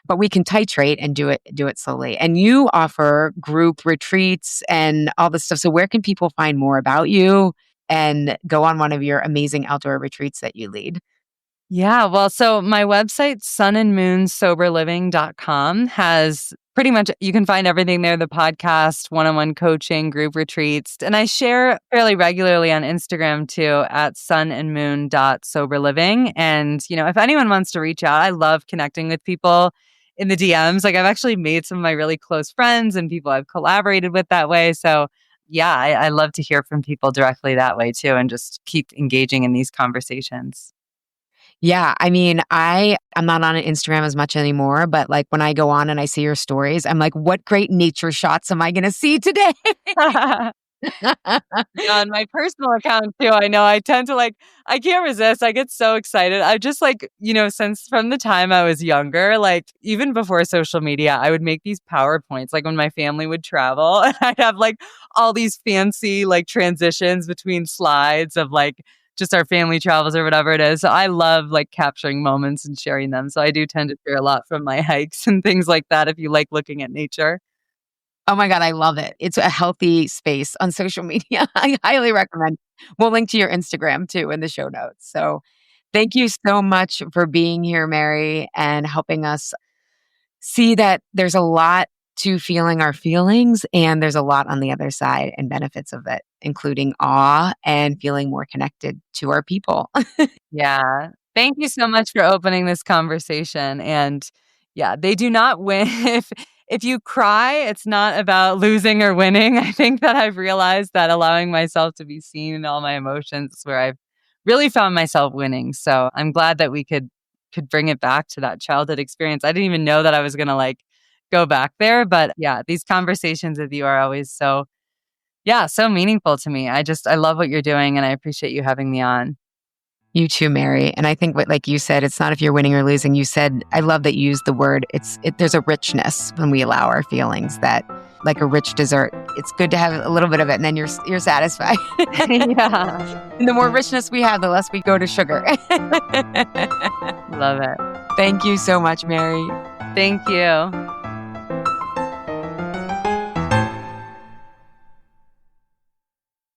but we can titrate and do it slowly. And you offer group retreats and all this stuff. So where can people find more about you and go on one of your amazing outdoor retreats that you lead? Yeah, well, so my website, sunandmoonsoberliving.com, has pretty much, you can find everything there, the podcast, one-on-one coaching, group retreats. And I share fairly regularly on Instagram too, at sunandmoon.soberliving. And, if anyone wants to reach out, I love connecting with people in the DMs. Like I've actually made some of my really close friends and people I've collaborated with that way. So yeah, I love to hear from people directly that way too, and just keep engaging in these conversations. Yeah, I mean, I'm not on Instagram as much anymore, but like when I go on and I see your stories, I'm like, what great nature shots am I going to see today? On my personal account too, I know I tend to like, I can't resist. I get so excited. I just like, since from the time I was younger, like even before social media, I would make these PowerPoints, like when my family would travel and I'd have like all these fancy like transitions between slides of like just our family travels or whatever it is. So I love like capturing moments and sharing them. So I do tend to share a lot from my hikes and things like that if you like looking at nature. Oh my God, I love it. It's a healthy space on social media. I highly recommend. We'll link to your Instagram too in the show notes. So thank you so much for being here, Mary, and helping us see that there's a lot to feeling our feelings and there's a lot on the other side and benefits of it, including awe and feeling more connected to our people. Yeah. Thank you so much for opening this conversation. And yeah, they do not win. If you cry, it's not about losing or winning. I think that I've realized that allowing myself to be seen in all my emotions is where I've really found myself winning. So I'm glad that we could bring it back to that childhood experience. I didn't even know that I was gonna like go back there. But yeah, these conversations with you are always so meaningful to me. I love what you're doing and I appreciate you having me on. You too, Mary. And I think like you said, it's not if you're winning or losing. You said, I love that you used the word, there's a richness when we allow our feelings that like a rich dessert. It's good to have a little bit of it and then you're satisfied. Yeah. And the more richness we have, the less we go to sugar. Love it. Thank you so much, Mary. Thank you.